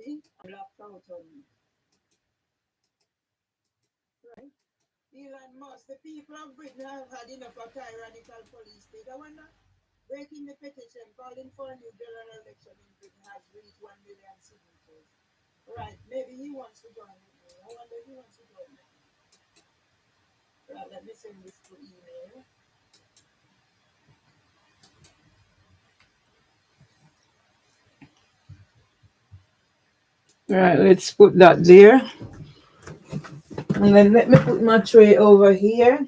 See? I locked out on me. Right? Elon Musk, the people of Britain have had enough of tyrannical police state. I wonder, breaking the petition calling for a new general election in Britain has reached 1 million signatures. Right, maybe he wants to join with me. I wonder if he wants to join with me. Right, let me send this to email. Right, let's put that there. And then let me put my tray over here.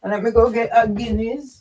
And let me go get a Guinness.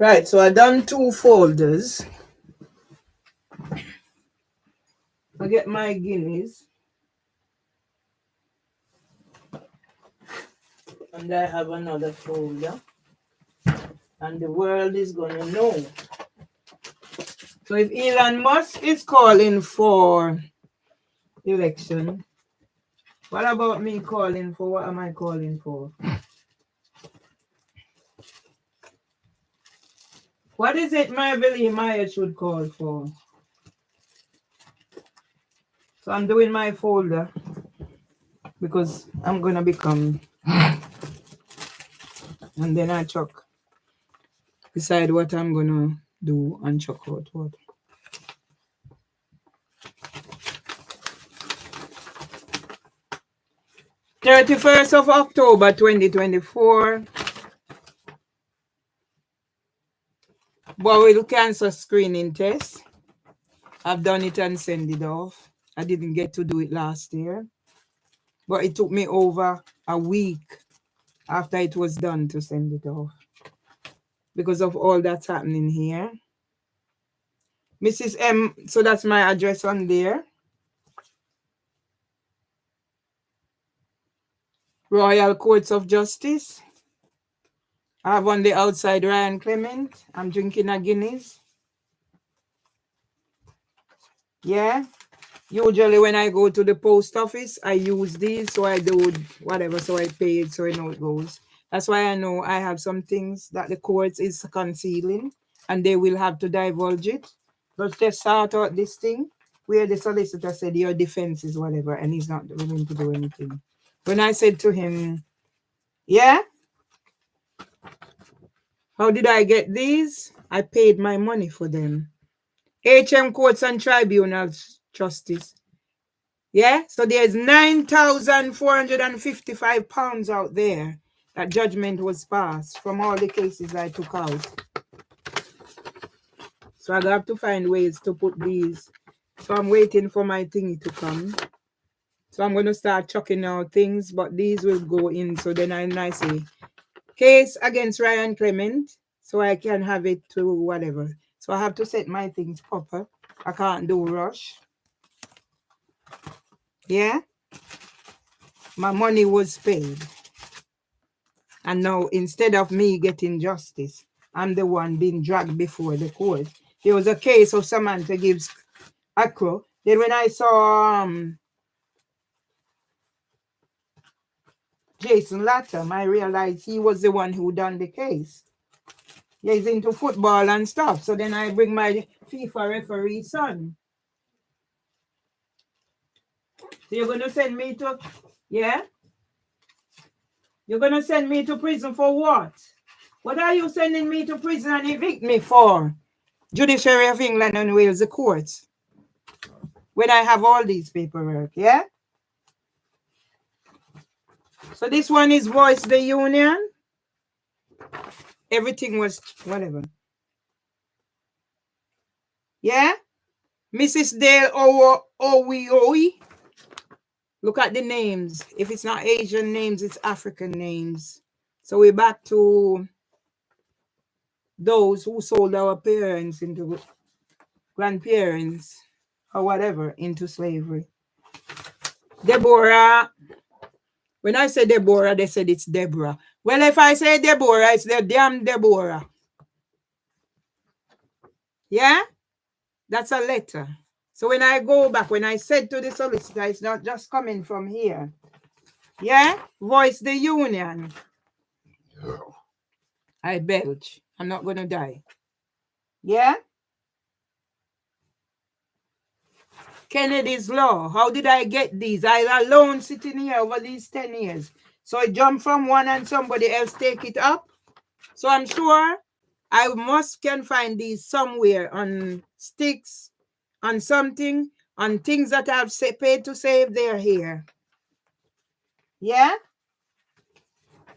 Right, so I done 2 folders. I get my Guinness. And I have another folder. And the world is gonna know. So if Elon Musk is calling for election, what about me calling for? What am I calling for? What is it Marvelly Maya should call for? So I'm doing my folder because I'm gonna become, and then I chuck, decide what I'm gonna do and chuck out what. "31st of October 2024. Bowel cancer screening test. I've done it and sent it off. I didn't get to do it last year, but it took me over a week after it was done to send it off because of all that's happening here. Mrs. M, so that's my address on there. Royal Courts of Justice. I have on the outside Ryan Clement. I'm drinking a Guinness. Yeah. Usually when I go to the post office, I use these. So I do whatever. So I pay it so I know it goes. That's why I know I have some things that the courts is concealing and they will have to divulge it. But just start out this thing where the solicitor said your defense is whatever and he's not willing to do anything. When I said to him, yeah, how did I get these? I paid my money for them. HM Courts and Tribunals Justice. Yeah, so there's £9,455 out there that judgment was passed from all the cases I took out. So I have to find ways to put these. So I'm waiting for my thingy to come. So I'm going to start chucking out things, but these will go in. So then I say, case against Ryan Clement, so I can have it to whatever. So I have to set my things proper. I can't do rush. Yeah? My money was paid. And now, instead of me getting justice, I'm the one being dragged before the court. There was a case of Samantha Gibbs Accra. Then when I saw Jason Latham, I realized he was the one who done the case. Yeah, he's into football and stuff. So then I bring my FIFA referee son. So you're going to send me to, yeah? You're going to send me to prison for what? What are you sending me to prison and evict me for? Judiciary of England and Wales, the courts. When I have all these paperwork, yeah? So this one is Voice the Union. Everything was whatever. Yeah? Mrs. Dale Owe. Look at the names. If it's not Asian names, it's African names. So we're back to those who sold our parents into grandparents or whatever into slavery. Deborah. When I say Deborah, they said it's Deborah. Well, if I say Deborah, it's the damn Deborah. Yeah? That's a letter. So when I go back, when I said to the solicitor, it's not just coming from here. Yeah? Voice the Union. I belch. I'm not going to die. Yeah? Kennedy's Law. How did I get these? I alone sitting here over these 10 years. So I jump from one and somebody else take it up. So I'm sure I can find these somewhere on sticks, on something, on things that I've paid to save. They're here. Yeah?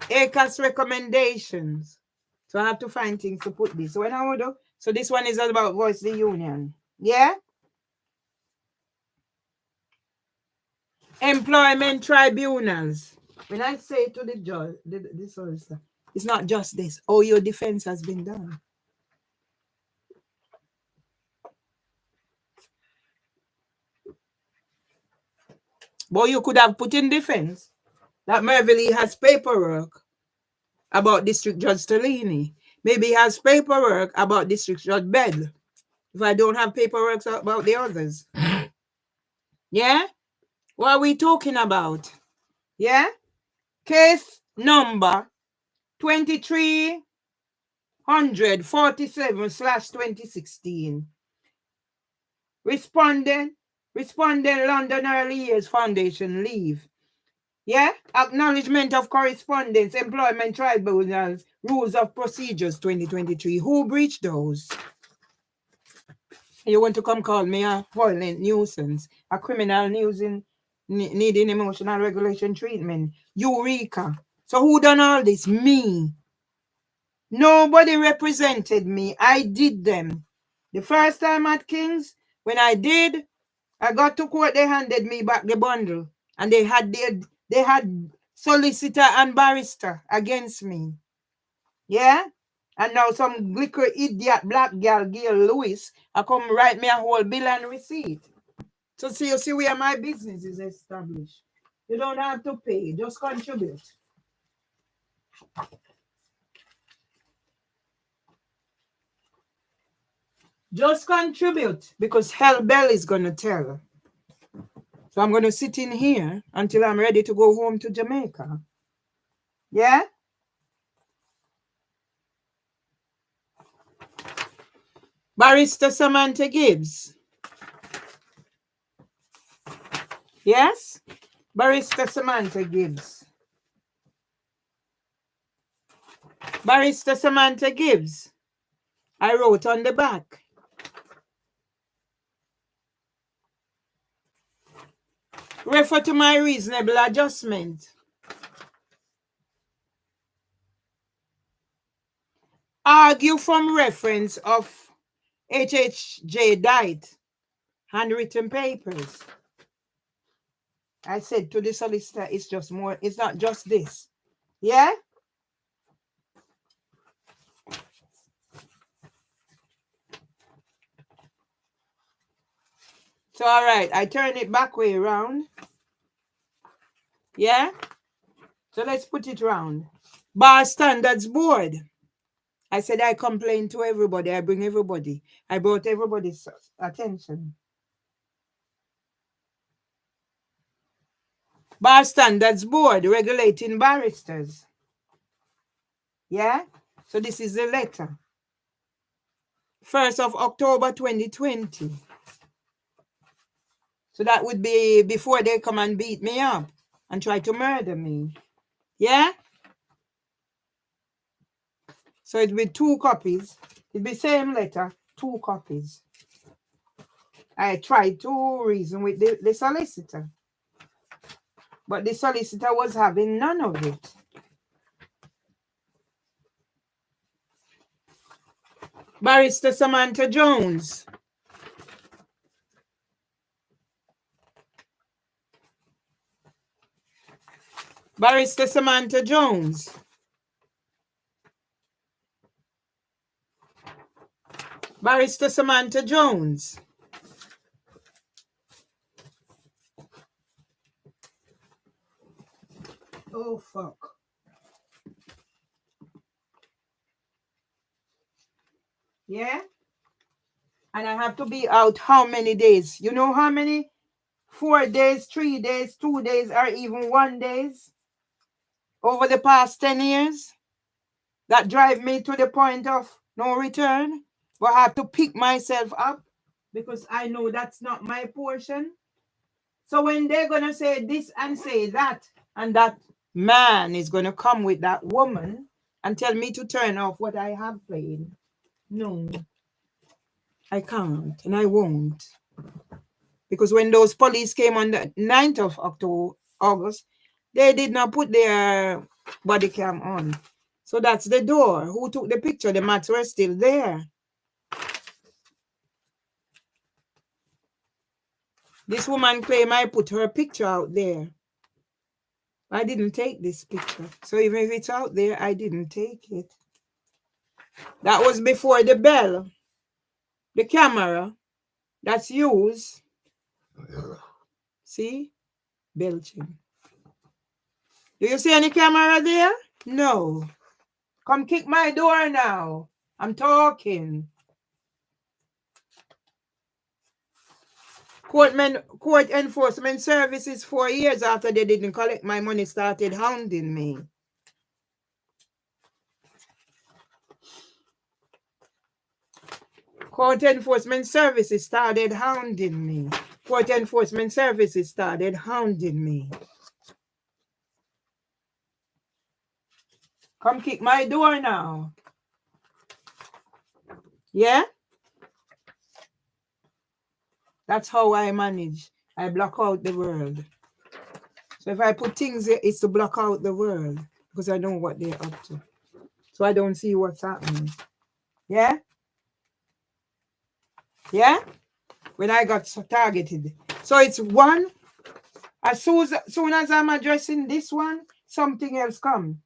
ACAS recommendations. So I have to find things to put this. So when I would do, so this one is all about Voice the Union. Yeah? Employment tribunals. When I say to the judge, the solicitor, it's not just this. Oh, your defense has been done. But you could have put in defense that Merville has paperwork about District Judge Stellini. Maybe he has paperwork about District Judge Bell. If I don't have paperwork about the others. Yeah? What are we talking about? Yeah? Case number 2347/2016. Respondent London Early Years Foundation leave. Yeah? Acknowledgement of correspondence, employment tribunals, rules of procedures 2023. Who breached those? You want to come call me a violent nuisance, a criminal needing emotional regulation treatment. Eureka. So who done all this? Me. Nobody represented me. I did them. The first time at King's, when I did, I got to court, they handed me back the bundle. And they had solicitor and barrister against me. Yeah? And now some glicker idiot black girl, Gail Lewis, I come write me a whole bill and receipt. So you see where my business is established. You don't have to pay, just contribute. Just contribute, because hell bell is going to tell. So I'm going to sit in here until I'm ready to go home to Jamaica. Yeah? Barrister Samantha Gibbs. Yes? Barrister Samantha Gibbs. Barrister Samantha Gibbs. I wrote on the back. Refer to my reasonable adjustment. Argue from reference of HHJ died. Handwritten papers. I said to the solicitor, it's just more, it's not just this. Yeah? So, all right, I turn it back way around. Yeah? So let's put it round. Bar Standards Board. I said I complain to everybody. I bring everybody. I brought everybody's attention. Bar Standards Board regulating barristers. Yeah? So this is the letter. 1st of October 2020. So that would be before they come and beat me up and try to murder me. Yeah? So it'd be 2 copies. It'd be same letter, 2 copies. I tried to reason with the solicitor. But the solicitor was having none of it. Barrister Samantha Jones. Barrister Samantha Jones. Barrister Samantha Jones. Oh, fuck. Yeah? And I have to be out how many days? You know how many? 4 days, 3 days, 2 days, or even 1 days? Over the past 10 years? That drive me to the point of no return? But I have to pick myself up because I know that's not my portion. So when they're going to say this and say that, and that man is going to come with that woman and tell me to turn off what I have played, no, I can't and I won't. Because when those police came on the 9th of August, they did not put their body cam on. So that's the door. Who took the picture? The mats were still there. This woman claimed I put her picture out there. I didn't take this picture. So even if it's out there, I didn't take it. That was before the bell. The camera that's used. See? Belching. Do you see any camera there? No. Come kick my door now. I'm talking. Court enforcement services 4 years after they didn't collect my money started hounding me. Court enforcement services started hounding me. Court enforcement services started hounding me. Come kick my door now. Yeah? That's how I manage. I block out the world. So if I put things there, it's to block out the world because I know what they're up to. So I don't see what's happening. Yeah? Yeah? When I got targeted. So it's one. As soon as I'm addressing this one, something else comes.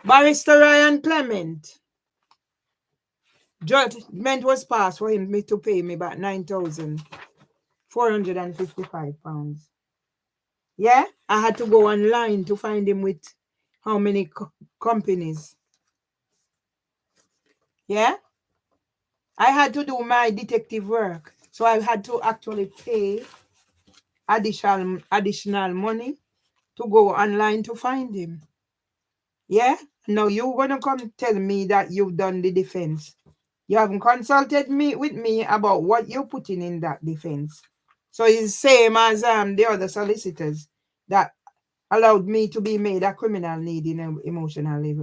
Barrister Ryan Clement. Judgment was passed for him to pay me about £9,455. Yeah? I had to go online to find him with how many companies. Yeah? I had to do my detective work. So I had to actually pay additional money to go online to find him. Yeah? Now you're going to come tell me that you've done the defense. You haven't consulted me with me about what you're putting in that defense. So it's the same as the other solicitors that allowed me to be made a criminal needing emotionally.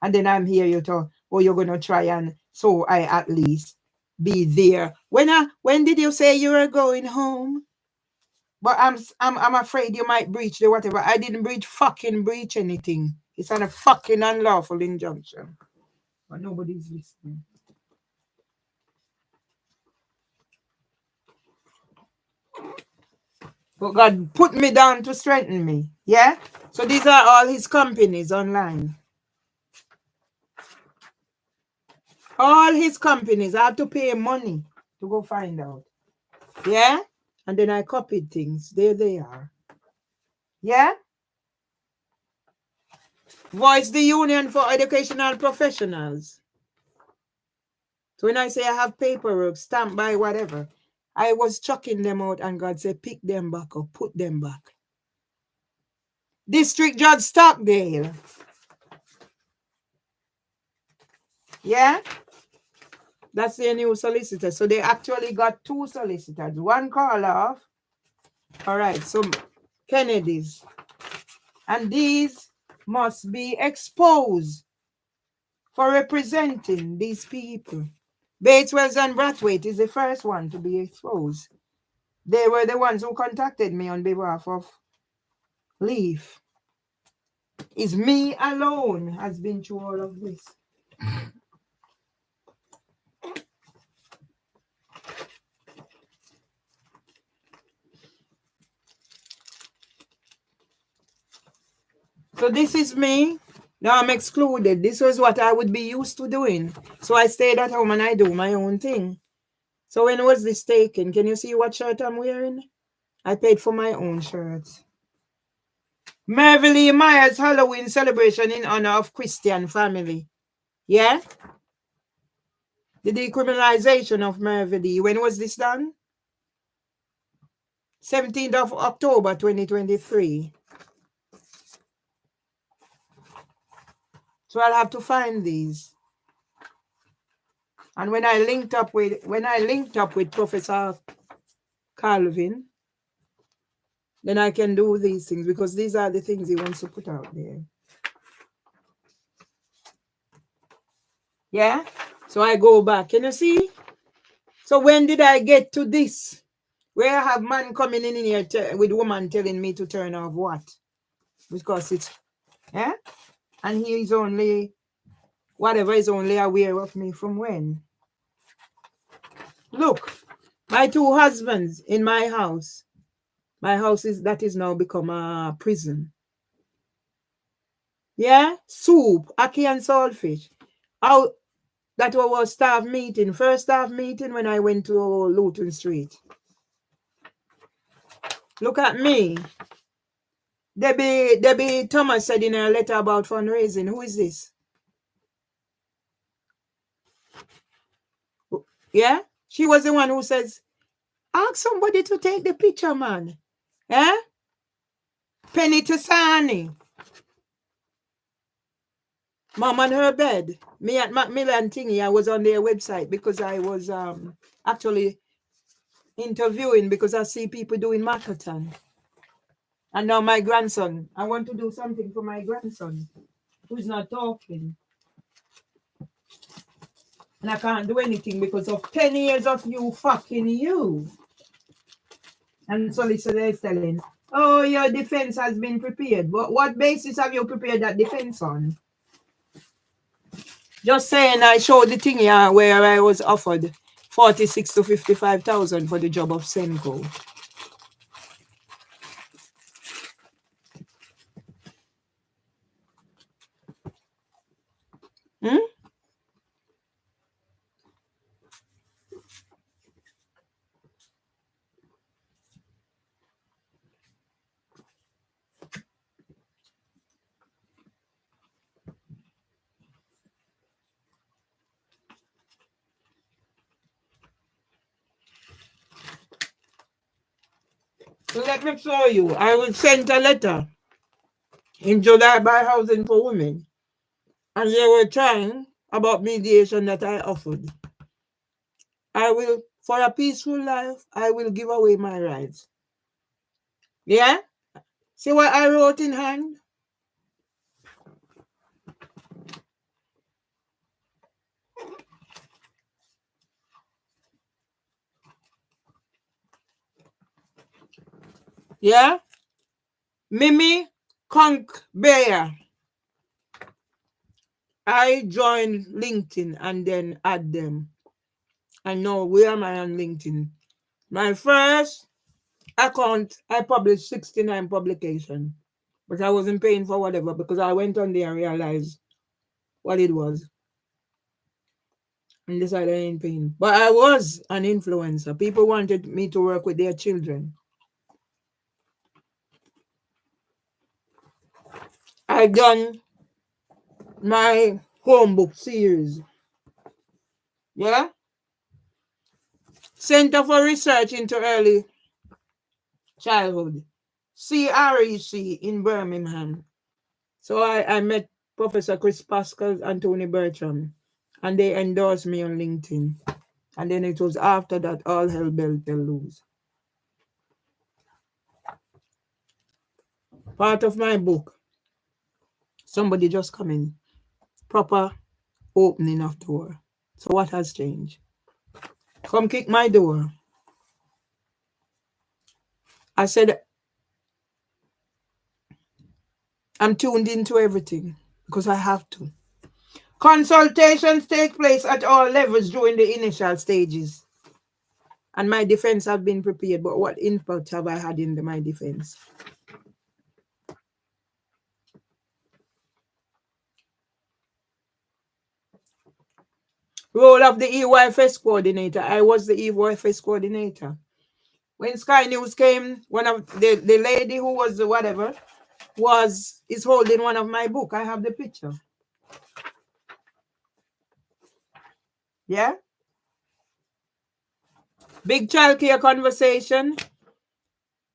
And then I'm here, you talk, oh, you're going to try and so I at least be there. When did you say you were going home? But I'm afraid you might breach the whatever. I didn't breach anything. It's a fucking unlawful injunction. But nobody's listening. But God put me down to strengthen me. Yeah? So these are all his companies online. All his companies. I have to pay money to go find out. Yeah? And then I copied things. There they are. Yeah? Voice the Union for Educational Professionals. So when I say I have paperwork stamped by whatever, I was chucking them out and God said, pick them back or put them back. District Judge Stockdale. Yeah? That's their new solicitor. So they actually got two solicitors. One call off. All right, so Kennedy's. And these must be exposed for representing these people. Bateswells and Brathwaite is the first one to be exposed. They were the ones who contacted me on behalf of Leaf. It's me alone has been through all of this. So this is me. Now I'm excluded. This was what I would be used to doing. So I stayed at home and I do my own thing. So when was this taken? Can you see what shirt I'm wearing? I paid for my own shirts. Merville Myers Halloween celebration in honor of Christian family. Yeah? The decriminalization of Merville. When was this done? 17th of October 2023. So I'll have to find these. And when I linked up with Professor Calvin, then I can do these things because these are the things he wants to put out there. Yeah? So I go back. Can you see? So when did I get to this? Where I have man coming in here with woman telling me to turn off what? Because it's, yeah? And he is only, whatever is only aware of me from when? Look, my two husbands in my house. My house that is now become a prison. Yeah? Soup, ackee and saltfish. How that was staff meeting, first staff meeting when I went to Luton Street. Look at me. Debbie Thomas said in her letter about fundraising. Who is this? Yeah? She was the one who says, ask somebody to take the picture, man. Yeah? Penny Tasani. Mom on her bed. Me at Macmillan Thingy, I was on their website because I was actually interviewing because I see people doing Makaton. And now my grandson, I want to do something for my grandson who's not talking. And I can't do anything because of 10 years of you fucking you. And solicitor is telling, oh, your defense has been prepared. But what basis have you prepared that defense on? Just saying I showed the thing here where I was offered 46 to 55,000 for the job of Senko. So let me show you. I will send a letter in July by Housing for Women. And they were trying about mediation that I offered. I will, for a peaceful life, I will give away my rights. Yeah? See what I wrote in hand? Yeah? Mimi Conk Bear. I joined LinkedIn and then add them. And now where am I on LinkedIn? My first account, I published 69 publications. But I wasn't paying for whatever because I went on there and realized what it was. And decided I ain't paying. But I was an influencer. People wanted me to work with their children. I done my home book series. Yeah? Center for Research into Early Childhood. CREC in Birmingham. So I met Professor Chris Pascal and Tony Bertram, and they endorsed me on LinkedIn. And then it was after that all hell broke loose. Part of my book, somebody just come in, proper opening of door. So what has changed? Come kick my door. I said, I'm tuned into everything because I have to. Consultations take place at all levels during the initial stages. And my defense have been prepared, but what input have I had in my defense? Role of the EYFS coordinator. I was the EYFS coordinator. When Sky News came, one of the lady who was whatever is holding one of my book. I have the picture. Yeah? Big Child Care Conversation,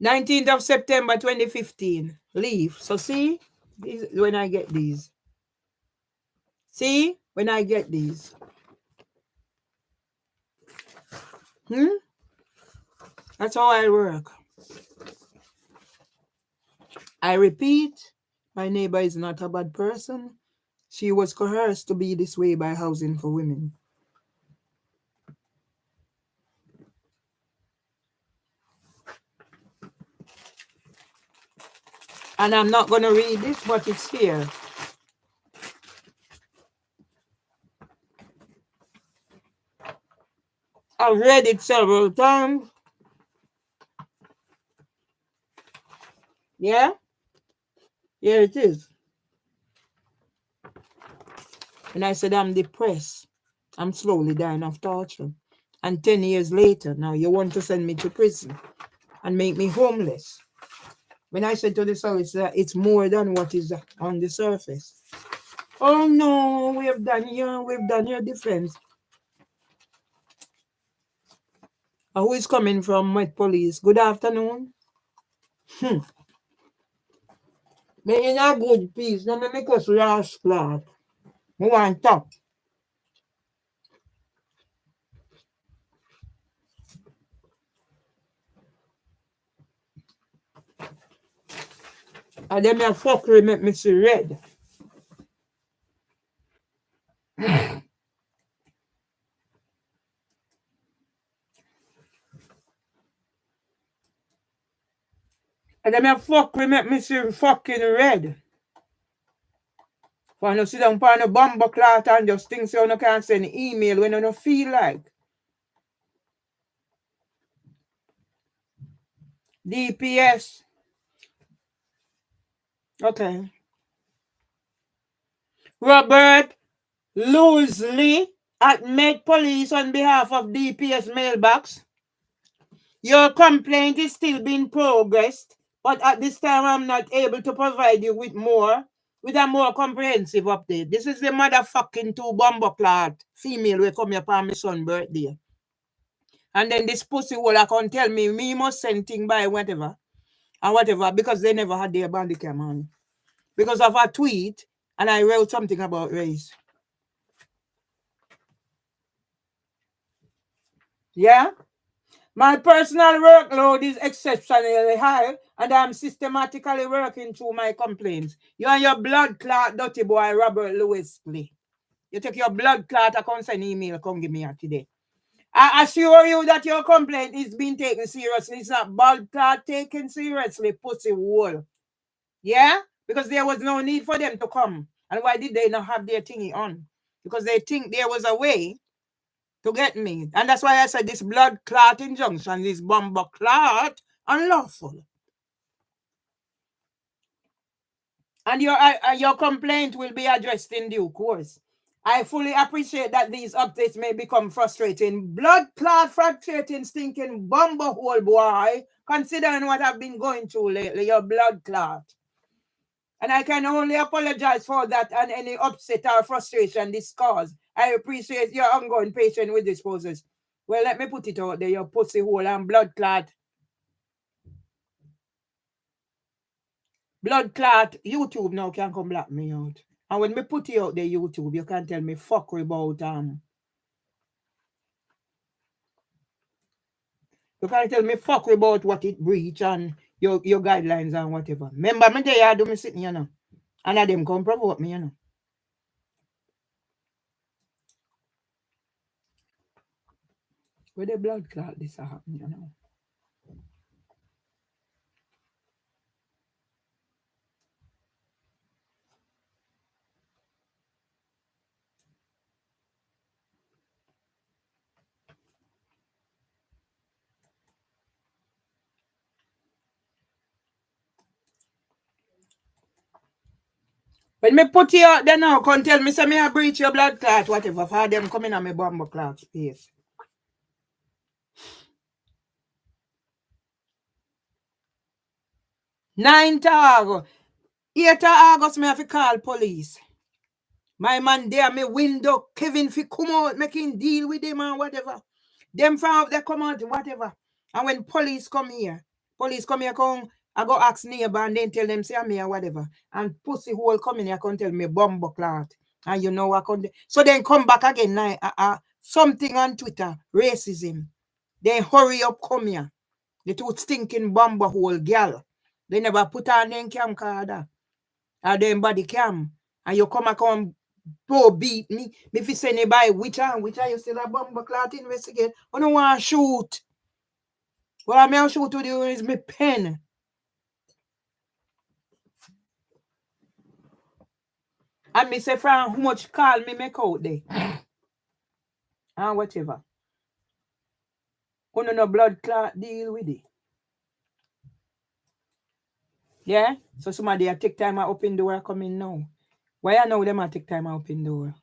19th of September 2015. Leave. So see, when I get these. See, when I get these. That's how I work. I repeat, my neighbor is not a bad person. She was coerced to be this way by Housing for Women. And I'm not going to read this, but it's here. I've read it several times. Yeah? Here it is. And I said, I'm depressed. I'm slowly dying of torture. And 10 years later, now you want to send me to prison and make me homeless. When I said to the solicitor, it's more than what is on the surface. Oh no, we've done your defense. Who is coming from Met Police? Good afternoon. Me in a good peace. Now me make us last class. Me want top. And then me a fuckery make me see red. And then me a fuckery make me see fucking red. For you sit down on a bomber cloth and just think so you can't send email when you don't feel like. DPS. Okay. Robert Loosely at Met Police on behalf of DPS mailbox. Your complaint is still being progressed, but at this time I'm not able to provide you with a more comprehensive update. This is the motherfucking 2 bomber clot female will come here for my son's birthday. And then this pussy will come tell me must send thing by whatever. And whatever, because they never had their body cam on. Because of a tweet, and I wrote something about race. Yeah? My personal workload is exceptionally high, and I'm systematically working through my complaints. You and your blood clot dirty boy, Robert Lewisley. You take your blood clot, I can send email, come give me here today. I assure you that your complaint is being taken seriously. It's not blood clot taken seriously, pussy wool. Yeah? Because there was no need for them to come. And why did they not have their thingy on? Because they think there was a way to get me. And that's why I said this blood clot injunction, this bomber clot, unlawful. And your complaint will be addressed in due course. I fully appreciate that these updates may become frustrating. Blood clot, frustrating, stinking bomber hole boy, considering what I've been going through lately, your blood clot. And I can only apologize for that and any upset or frustration this cause. I appreciate your ongoing patience with this process. Well, let me put it out there, your pussy hole and blood clot. Blood clot, YouTube now can come black me out. And when me put it out there, YouTube, you can tell me fuckery about you can tell me fuckery about what it breach and your guidelines and whatever. Remember me there, I do me sitting, you know. And of them come provoke me, you know. Where the blood clot this happen, you know. When me put you out there now, come tell me say me I breach your blood clot, whatever, for them coming on my bomber clot space. 9th August. 8th August, me have to call police. My man there, me window, Kevin fi come out, making deal with them and whatever. Them from they come out, whatever. And when police come here, come, I go ask neighbor and then tell them, say I'm here, whatever. And pussy hole come in here, come tell me bumbo clot. And you know what so then come back again now, something on Twitter, racism. Then hurry up, come here. The two stinking bumbo hole girl. They never put on them camcorder. Or them body cam. And you come beat me. If you say anybody which are you still a bomber clot investigate. I don't want to shoot. What I'm going to shoot with you is my pen. And me say, Fran, how much call me make out there? And whatever. No blood clot deal with it. Yeah? So somebody take time to open the door come in now. Why I know them I take time to open the door?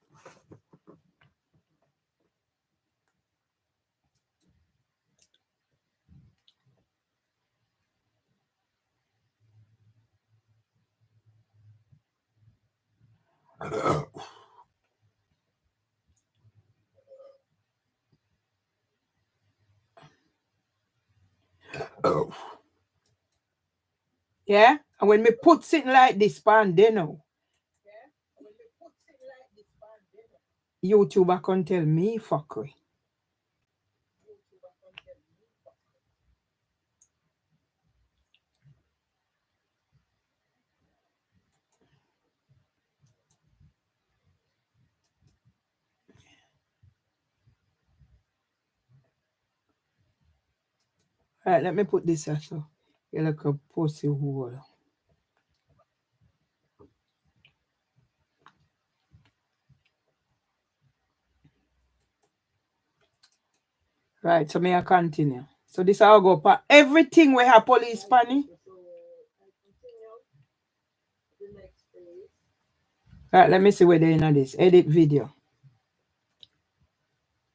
Yeah? And when me put something like this pan they know. YouTuber can tell me fuckery. Alright, let me put this here so you look a pussy hole. Right, so may I continue. So this I'll go for everything we have police panny. Right, let me see where they're in this. Edit video.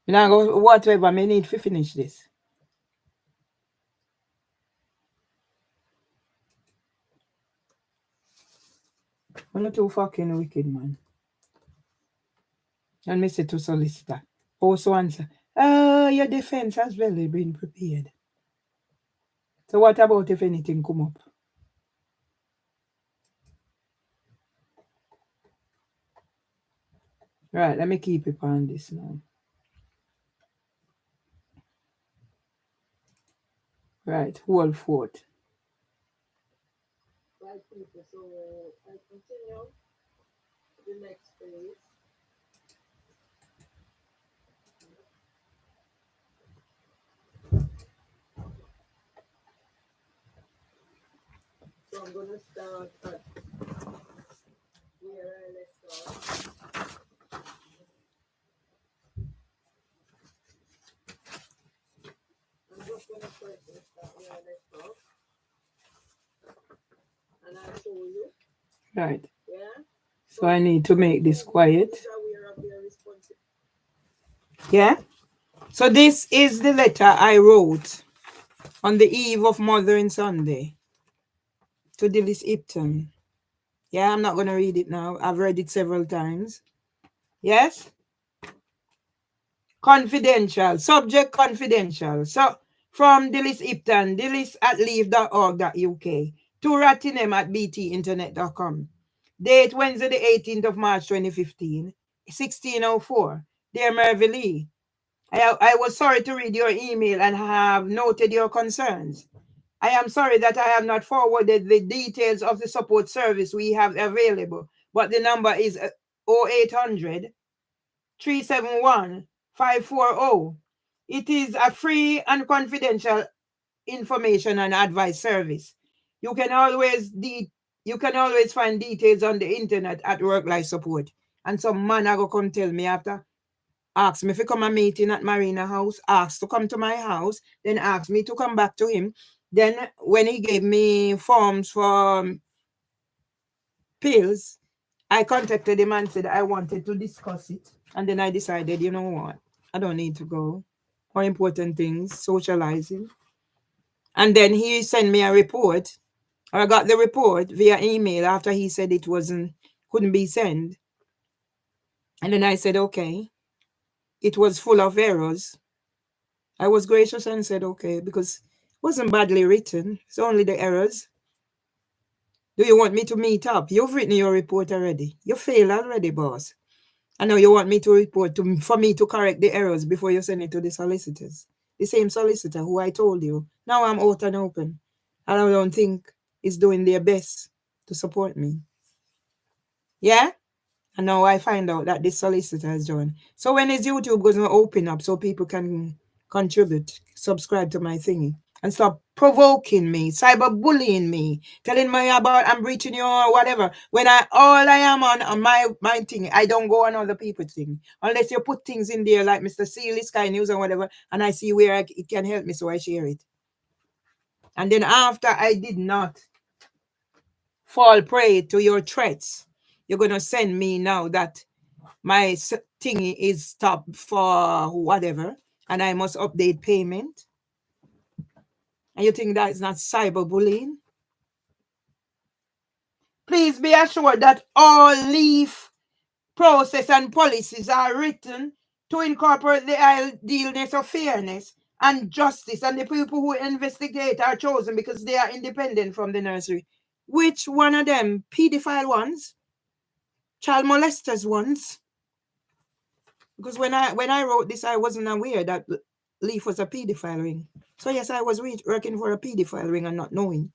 Now go whatever I need to finish this. I'm not too fucking wicked, man. And me say to solicitor. Also answer. Your defense has really been prepared. So what about if anything come up? Right, let me keep it on this now. Right, whole fort. Right, people, so I continue the next phase. So I'm going to start at where I left off. I'm just going to first start where I left off. And I'll show you. Right. Yeah. So I need to make this quiet. Yeah. So this is the letter I wrote on the eve of Mothering Sunday to Dillis Ipton. Yeah, I'm not going to read it now. I've read it several times. Yes? Confidential. Subject confidential. So, from Dillis Ipton, dillis@leave.org.uk to Ratinem at btinternet.com. Date Wednesday, the 18th of March 2015, 1604. Dear Mervy Lee, I was sorry to read your email and have noted your concerns. I am sorry that I have not forwarded the details of the support service we have available, but the number is 0800 371 540. It is a free and confidential information and advice service. You can always find details on the internet at Work Life Support. And some man I go come tell me after, ask me if he come a meeting at Marina House, ask to come to my house, then ask me to come back to him. Then when he gave me forms for pills, I contacted him and said I wanted to discuss it. And then I decided, you know what? I don't need to go. More important things, socializing. And then he sent me a report. Or I got the report via email after he said it couldn't be sent. And then I said, okay. It was full of errors. I was gracious and said, okay, because it wasn't badly written. It's only the errors. Do you want me to meet up? You've written your report already. You failed already, boss. I know you want me to report for me to correct the errors before you send it to the solicitors. The same solicitor who I told you. Now I'm out and open. And I don't think is doing their best to support me. Yeah? And now I find out that this solicitor has joined. So when is YouTube going to open up so people can contribute, subscribe to my thingy, and stop provoking me, cyberbullying me, telling me about I'm breaching you or whatever. When all I am on my thing, I don't go on other people's thing. Unless you put things in there like Mr. Sealy, Sky News or whatever, and I see where it can help me, so I share it. And then after I did not fall prey to your threats, you're going to send me now that my thingy is stopped for whatever, and I must update payment. And you think that is not cyberbullying? Please be assured that all leave process and policies are written to incorporate the idealness of fairness and justice, and the people who investigate are chosen because they are independent from the nursery. Which one of them? Pedophile ones? Child molesters ones? Because when I wrote this, I wasn't aware that Leaf was a pedophile ring. So yes, I was working for a pedophile ring and not knowing.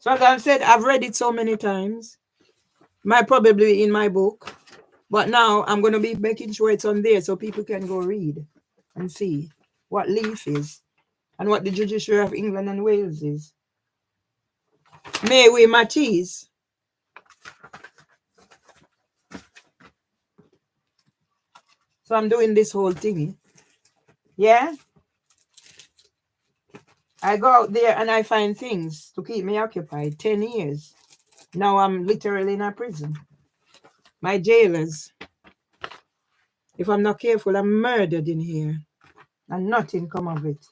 So as I said, I've read it so many times. Probably in my book. But now I'm going to be making sure it's on there so people can go read and see what Leaf is and what the Judiciary of England and Wales is. May we Matisse. So I'm doing this whole thing. Yeah? I go out there and I find things to keep me occupied. 10 years. Now I'm literally in a prison. My jailers, if I'm not careful, I'm murdered in here. And nothing come of it.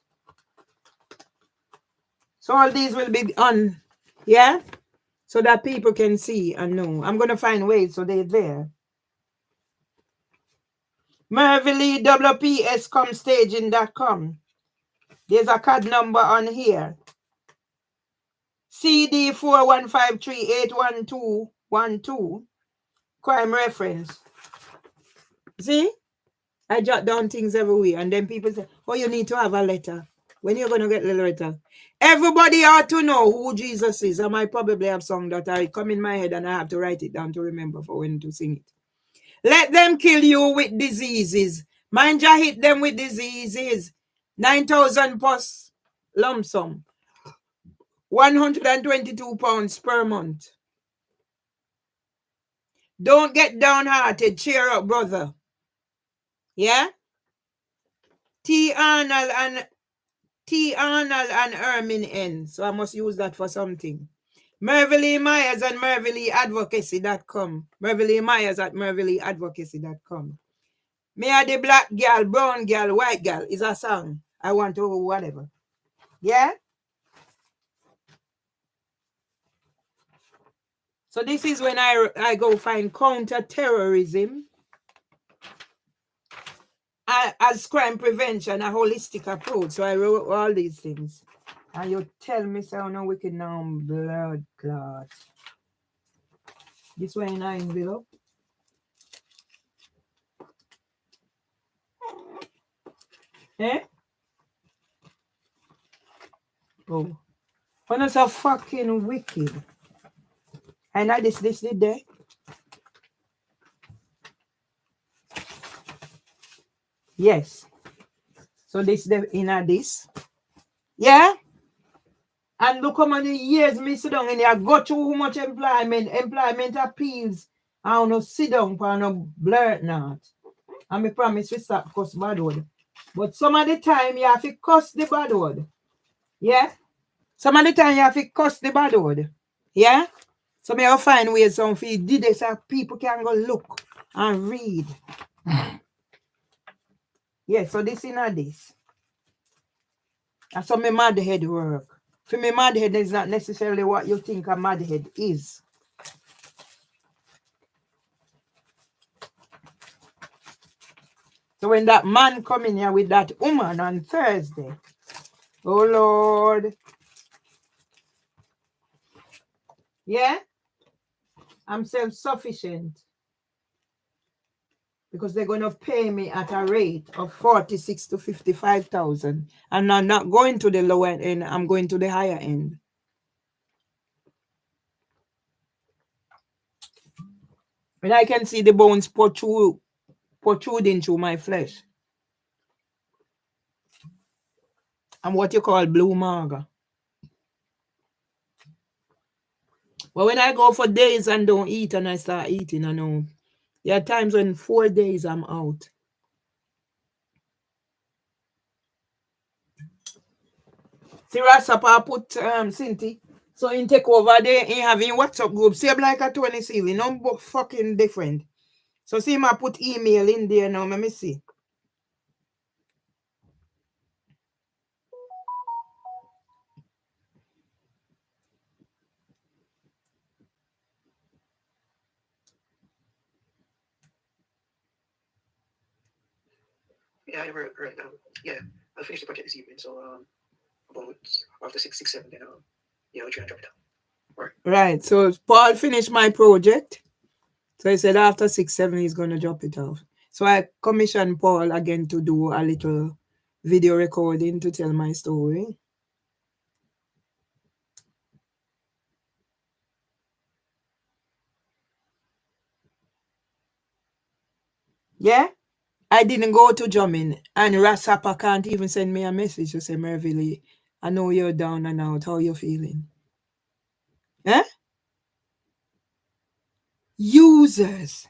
So all these will be on, yeah? So that people can see and know. I'm going to find ways so they're there. Mervily WPScomstaging.com. There's a card number on here. CD 4153811212. Crime reference. See? I jot down things everywhere, and then people say, oh, you need to have a letter. When you're going to get the letter? Everybody ought to know who Jesus is. I might probably have song that I come in my head and I have to write it down to remember for when to sing it. Let them kill you with diseases. Mind ya hit them with diseases. 9,000 plus lump sum. 122 pounds per month. Don't get downhearted. Cheer up, brother. Yeah? T. Arnold and Ermin N. So I must use that for something. Mervily Myers and mervilyadvocacy.com. Mervily Myers at mervilyadvocacy.com. Me are the black girl, brown girl, white girl is a song. I want to whatever. Yeah? So this is when I go find counter-terrorism as crime prevention, a holistic approach. So I wrote all these things. And you tell me, so no wicked now, blood clot. This way in our envelope. Eh? Oh. When it's so fucking wicked. And I this did there. Yes. So this the inner this. Yeah? And look how many years me sit down and I go through how much employment appeals. I don't know sit down for no blurt not. And me promise we stop cuss bad word. But some of the time you have to cuss the bad word. Yeah? Some of the time you have to cuss the bad word. Yeah? So me have find ways some for you did this so people can go look and read. Yeah, so this is not this. And so my mad head work. For me, mad head is not necessarily what you think a mad head is. So when that man come in here with that woman on Thursday, oh Lord. Yeah? I'm self-sufficient. Because they're going to pay me at a rate of 46 to 55,000. And I'm not going to the lower end, I'm going to the higher end. And I can see the bones protruding through my flesh. I'm what you call blue marga. But when I go for days and don't eat and I start eating, I know. There are times when 4 days I'm out. See, Rasapa put Cinti. So in take over there, in having WhatsApp group, same like a 20 ceiling, no fucking different. So see, I put email in there now, let me see. Yeah, yeah, I'll finish the project this evening. So about after 6, 7, then yeah, I'll try and drop it down. Right. So Paul finished my project. So he said after 6, 7, he's gonna drop it off. So I commissioned Paul again to do a little video recording to tell my story. Yeah? I didn't go to Jamin, and Rasapa can't even send me a message to say, Merville, I know you're down and out. How you feeling? Eh? Users.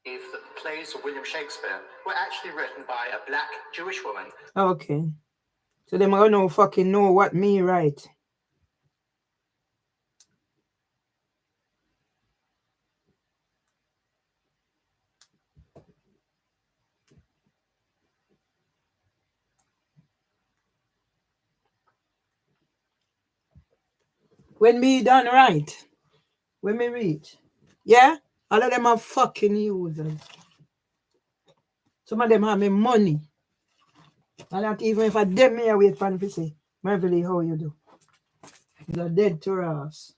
That the plays of William Shakespeare were actually written by a black Jewish woman. Okay. So them gonna fucking know what me write. When me done right, when me reach, yeah, all of them are fucking users. Some of them have me money. And not even if I dead me away from to say, Merville, how you do? You're dead to us.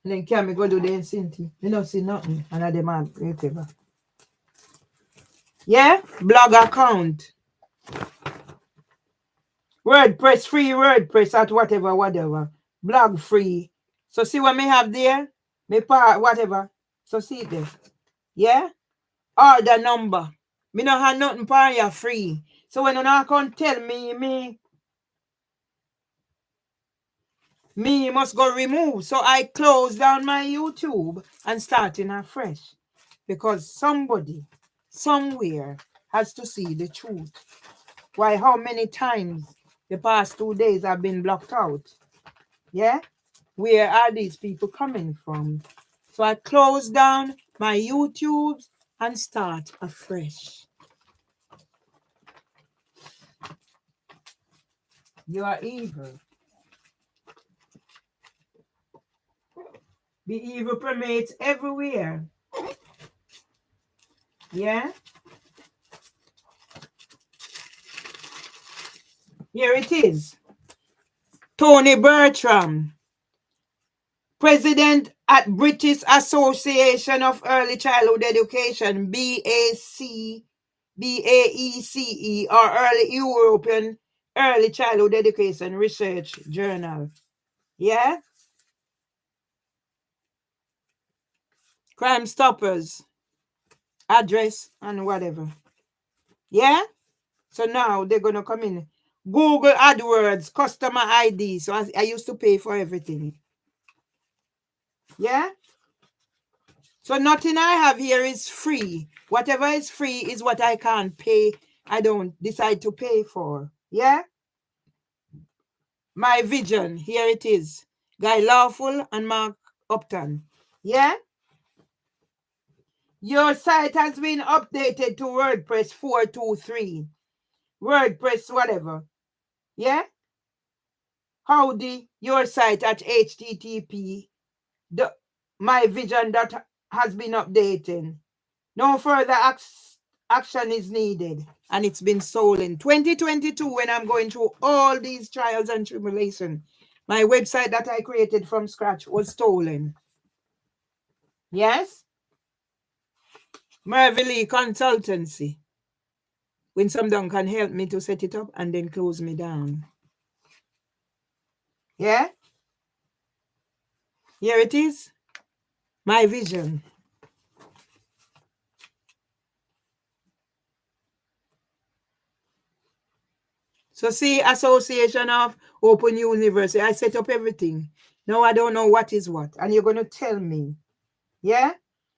And then can me go do the incentive. You don't see nothing. And I demand whatever. Yeah? Blog account. WordPress free, WordPress at whatever. Blog free. So see what me have there? Me part whatever. So see it there. Yeah? Order number. Me no have nothing for you free. So when you not come tell me must go remove. So I close down my YouTube and starting afresh. Because somebody, somewhere, has to see the truth. Why, how many times the past 2 days I've been blocked out? Yeah? Where are these people coming from? So I close down my YouTube and start afresh. You are evil. The evil permeates everywhere. Yeah? Here it is. Tony Bertram, President at British Association of Early Childhood Education, BAECE, or Early European Early Childhood Education Research Journal. Yeah? Crime Stoppers, address, and whatever. Yeah? So now they're going to come in. Google AdWords, customer ID. So I used to pay for everything. Yeah? So nothing I have here is free. Whatever is free is what I can't pay. I don't decide to pay for. Yeah? My vision. Here it is. Guy Lawful and Mark Upton. Yeah? Your site has been updated to WordPress 4.2.3. WordPress whatever. Yeah? Howdy, your site at http. My vision that has been updated. No further action is needed. And it's been stolen. 2022, when I'm going through all these trials and tribulations, my website that I created from scratch was stolen. Yes? Mervyn Lee Consultancy. When someone can help me to set it up and then close me down. Yeah? Here it is. My vision. So see, Association of Open University, I set up everything. Now I don't know what is what. And you're going to tell me. Yeah?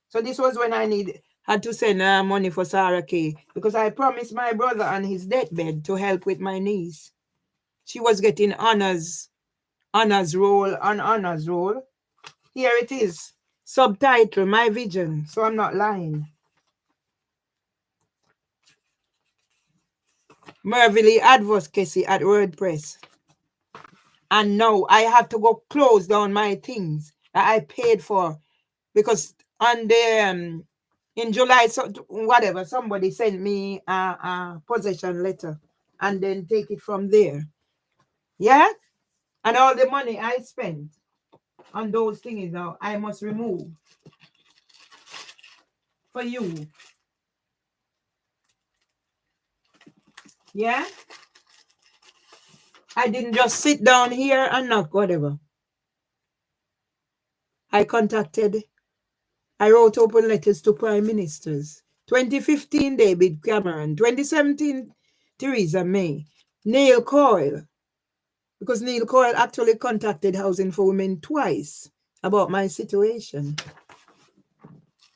So this was when I had to send money for Sarah K. Because I promised my brother on his deathbed to help with my niece. She was getting honors roll. Here it is. Subtitle, My Vision. So I'm not lying. Mervily Advocacy at WordPress. And now I have to go close down my things that I paid for. Because on the in July, so whatever, somebody sent me a possession letter and then take it from there. Yeah? And all the money I spent on those things now, I must remove for you. Yeah? I didn't just sit down here and knock whatever. I wrote open letters to prime ministers. 2015, David Cameron. 2017, Theresa May. Neil Coyle. Because Neil Coyle actually contacted Housing for Women twice about my situation.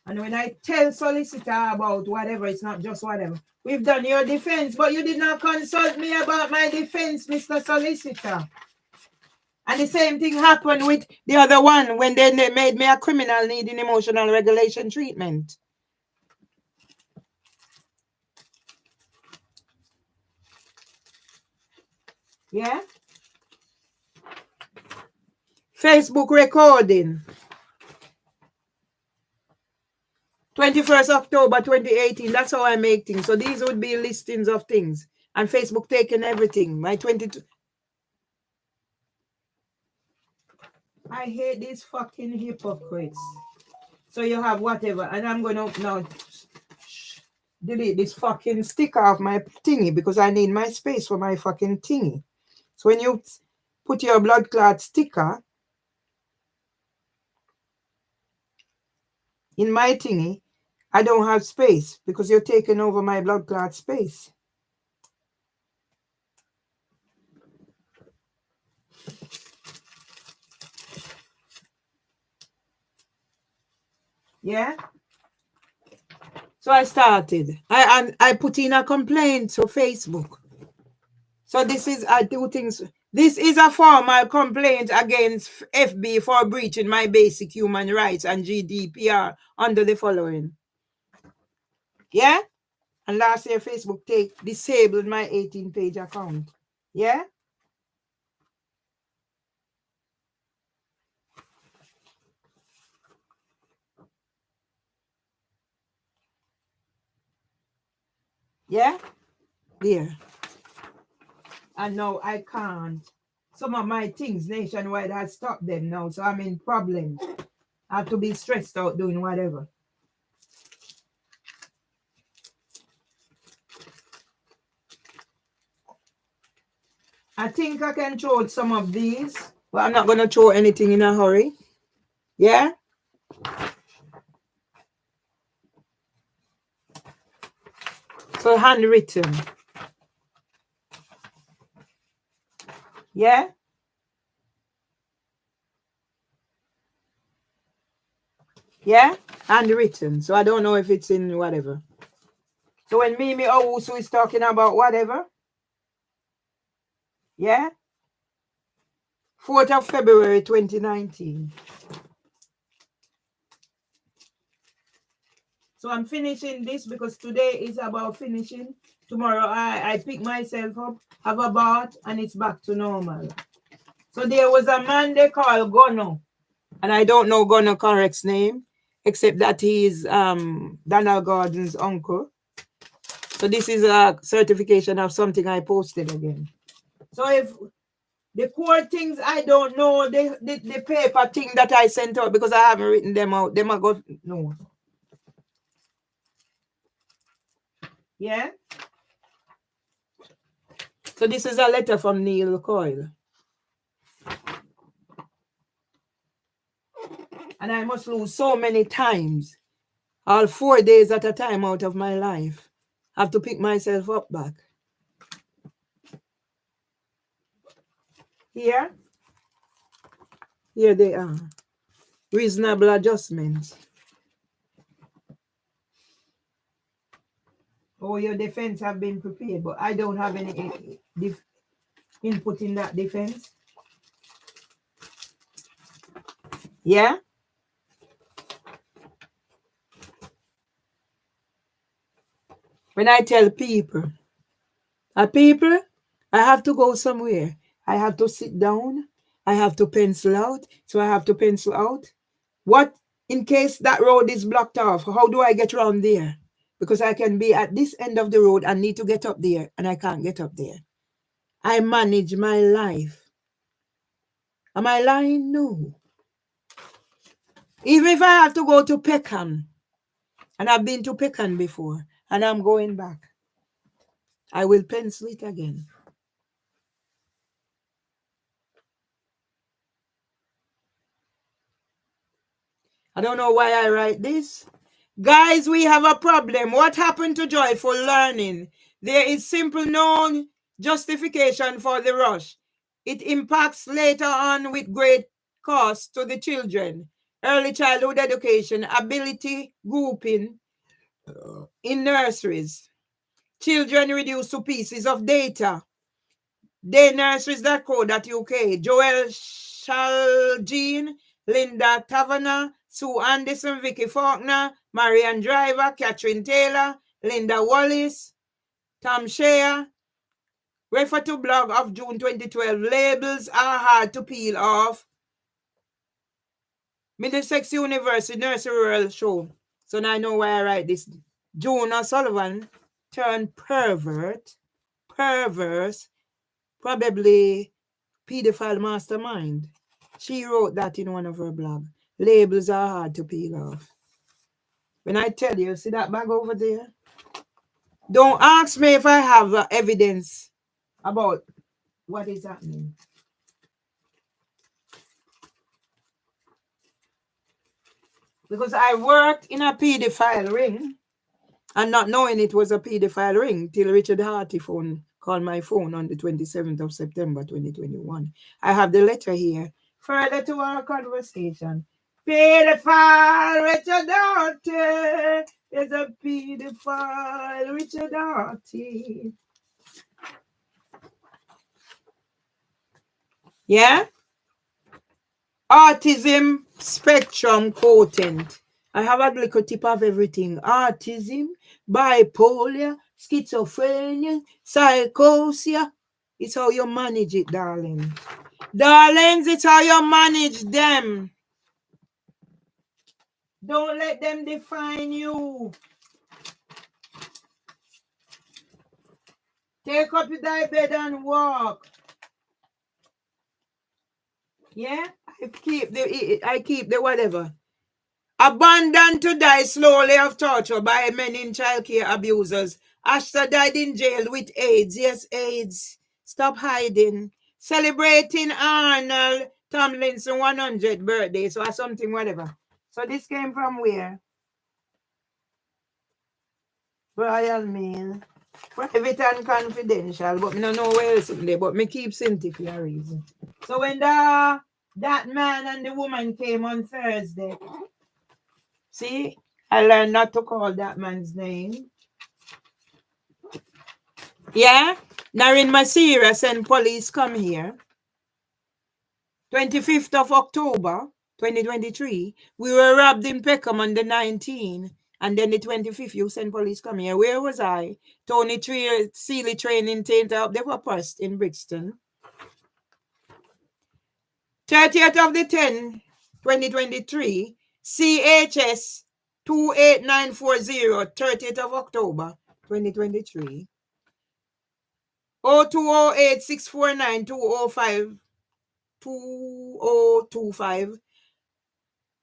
And when I tell solicitor about whatever, it's not just whatever. We've done your defense, but you did not consult me about my defense, Mr. Solicitor. And the same thing happened with the other one when they made me a criminal needing emotional regulation treatment. Yeah? Facebook recording. 21st October 2018. That's how I make things. So these would be listings of things. And Facebook taking everything. My 22. I hate these fucking hypocrites. So you have whatever. And I'm going to now delete this fucking sticker off my thingy because I need my space for my fucking thingy. So when you put your blood clot sticker in my thingy, I don't have space because you're taking over my blood clot space. Yeah? So I started. I put in a complaint to Facebook. So this is, I do things. This is a formal complaint against FB for breaching my basic human rights and GDPR under the following. Yeah? And last year, Facebook disabled my 18-page account. Yeah? Yeah? There. And now I can't. Some of my things nationwide has stopped them now, so I'm in problems. I have to be stressed out doing whatever. I think I can throw out some of these, but I'm not going to throw anything in a hurry. Yeah? So handwritten. Yeah? Yeah? Handwritten. So I don't know if it's in whatever. So when Mimi Owusu is talking about whatever, yeah? 4th of February 2019. So I'm finishing this because today is about finishing. Tomorrow I pick myself up, have a bath, and it's back to normal. So there was a man they call Gono. And I don't know Gono correct's name, except that he is Donald Gordon's uncle. So this is a certification of something I posted again. So if the core things I don't know, the paper thing that I sent out because I haven't written them out, them I got no. Yeah. So this is a letter from Neil Coyle. And I must lose so many times, all 4 days at a time out of my life. I have to pick myself up back. Here they are. Reasonable adjustments. Oh, your defense have been prepared, but I don't have any input in that defense. Yeah? When I tell people, I have to go somewhere. I have to sit down. I have to pencil out. So I have to pencil out. What in case that road is blocked off? How do I get around there? Because I can be at this end of the road and need to get up there, and I can't get up there. I manage my life. Am I lying? No. Even if I have to go to Peckham, and I've been to Peckham before, and I'm going back, I will pencil it again. I don't know why I write this. Guys, we have a problem. What happened to joyful learning? There is simple known justification for the rush. It impacts later on with great cost to the children. Early childhood education, ability grouping in nurseries. Children reduced to pieces of data. Daynurseries.co.uk. Joel Shaljean, Linda Taverner, Sue Anderson, Vicky Faulkner, Marianne Driver, Catherine Taylor, Linda Wallace, Tom Shea. Refer to blog of June 2012. Labels are hard to peel off. Middlesex University Nursery World Show. So now I know why I write this. June O'Sullivan turned perverse, probably pedophile mastermind. She wrote that in one of her blogs. Labels are hard to peel off. When I tell you, see that bag over there? Don't ask me if I have evidence about what is happening. Because I worked in a pedophile ring and not knowing it was a pedophile ring till Richard Harty called my phone on the 27th of September 2021. I have the letter here. Further to our conversation. Pedophile Richard Harty is a pedophile Richard Harty. Yeah? Autism spectrum quotient. I have a little tip of everything. Autism, bipolar, schizophrenia, psychosis. It's how you manage it, darling. Darlings, it's how you manage them. Don't let them define you. Take up thy bed and walk. Yeah? I keep the whatever. Abandoned to die slowly of torture by men in childcare abusers. Ashta died in jail with AIDS. Yes, AIDS. Stop hiding. Celebrating Arnold Tomlinson 100th birthday. So something, whatever. So this came from where? Royal Mail. Private and confidential. But I don't know where else in there. But me keep saying it for a reason. So when that man and the woman came on Thursday, see, I learned not to call that man's name. Yeah? Narin Masira sent police come here. 25th of October, 2023. We were robbed in Peckham on the 19th. And then the 25th, you sent police come here. Where was I? Tony Sealy training tainted up the first in Brixton. 30th of the 10th, 2023. CHS 28940, 30th of October, 2023. 0208 649 205 2025.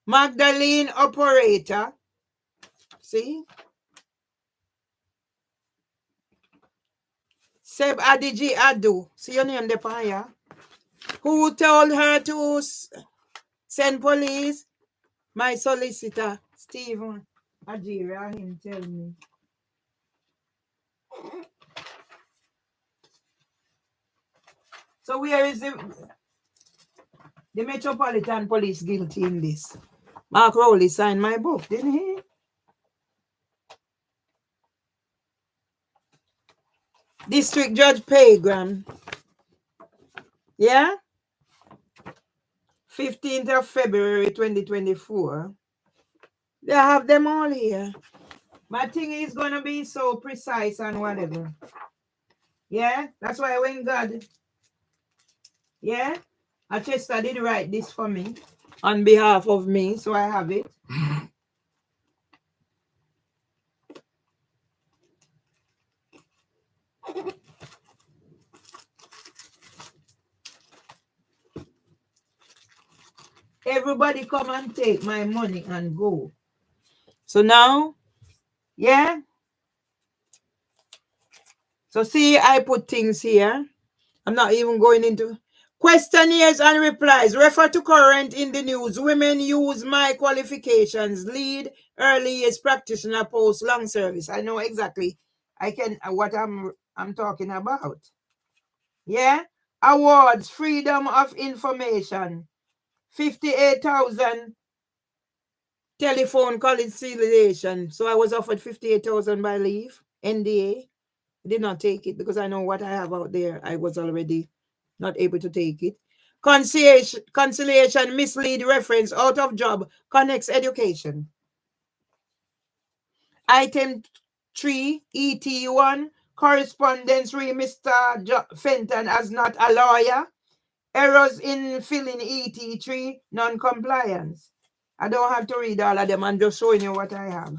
Magdalene operator. See? Seb Adiji Adu. See your name, Depaya? Who told her to send police? My solicitor, Stephen Ajira, him tell me. So where is the Metropolitan Police guilty in this? Mark Rowley signed my book, didn't he? District Judge Pagram. Yeah? 15th of February 2024. They have them all here. My thing is going to be so precise and whatever. Yeah? That's why when God... Yeah? Chester did write this for me on behalf of me, so I have it. Everybody come and take my money and go. So now, yeah? So see, I put things here. I'm not even going into... Questionnaires and replies. Refer to current in the news. Women use my qualifications. Lead early years practitioner post long service. I know exactly what I'm talking about. Yeah? Awards, freedom of information. 58,000 telephone conciliation. So I was offered 58,000 by leave. NDA. Did not take it because I know what I have out there. I was already not able to take it. Conciliation, mislead reference, out of job, connects education. Item 3, ET1, correspondence re Mr. Fenton as not a lawyer. Errors in filling ET3, non-compliance. I don't have to read all of them. I'm just showing you what I have.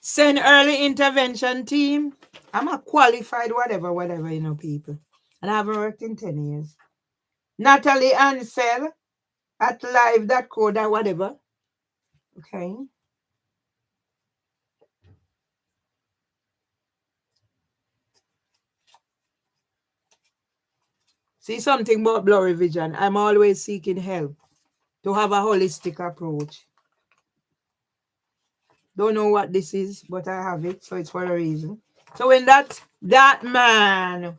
Send early intervention team. I'm a qualified whatever, people. And I haven't worked in 10 years. Natalie Ansel at live.co, whatever. Okay. See something about blurry vision. I'm always seeking help to have a holistic approach. Don't know what this is, but I have it, so it's for a reason. So when that man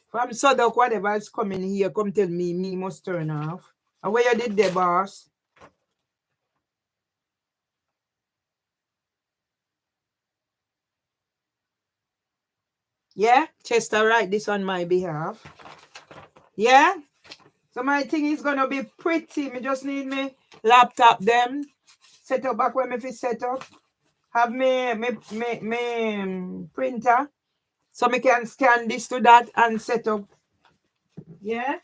from Sudok, whatever is coming here, come tell me must turn off. And where you did the boss? Yeah, Chester write this on my behalf. Yeah? So my thing is gonna be pretty. Me just need me laptop them. Set up back when me fit set up. Have me printer. So I can scan this to that and set up. Yeah?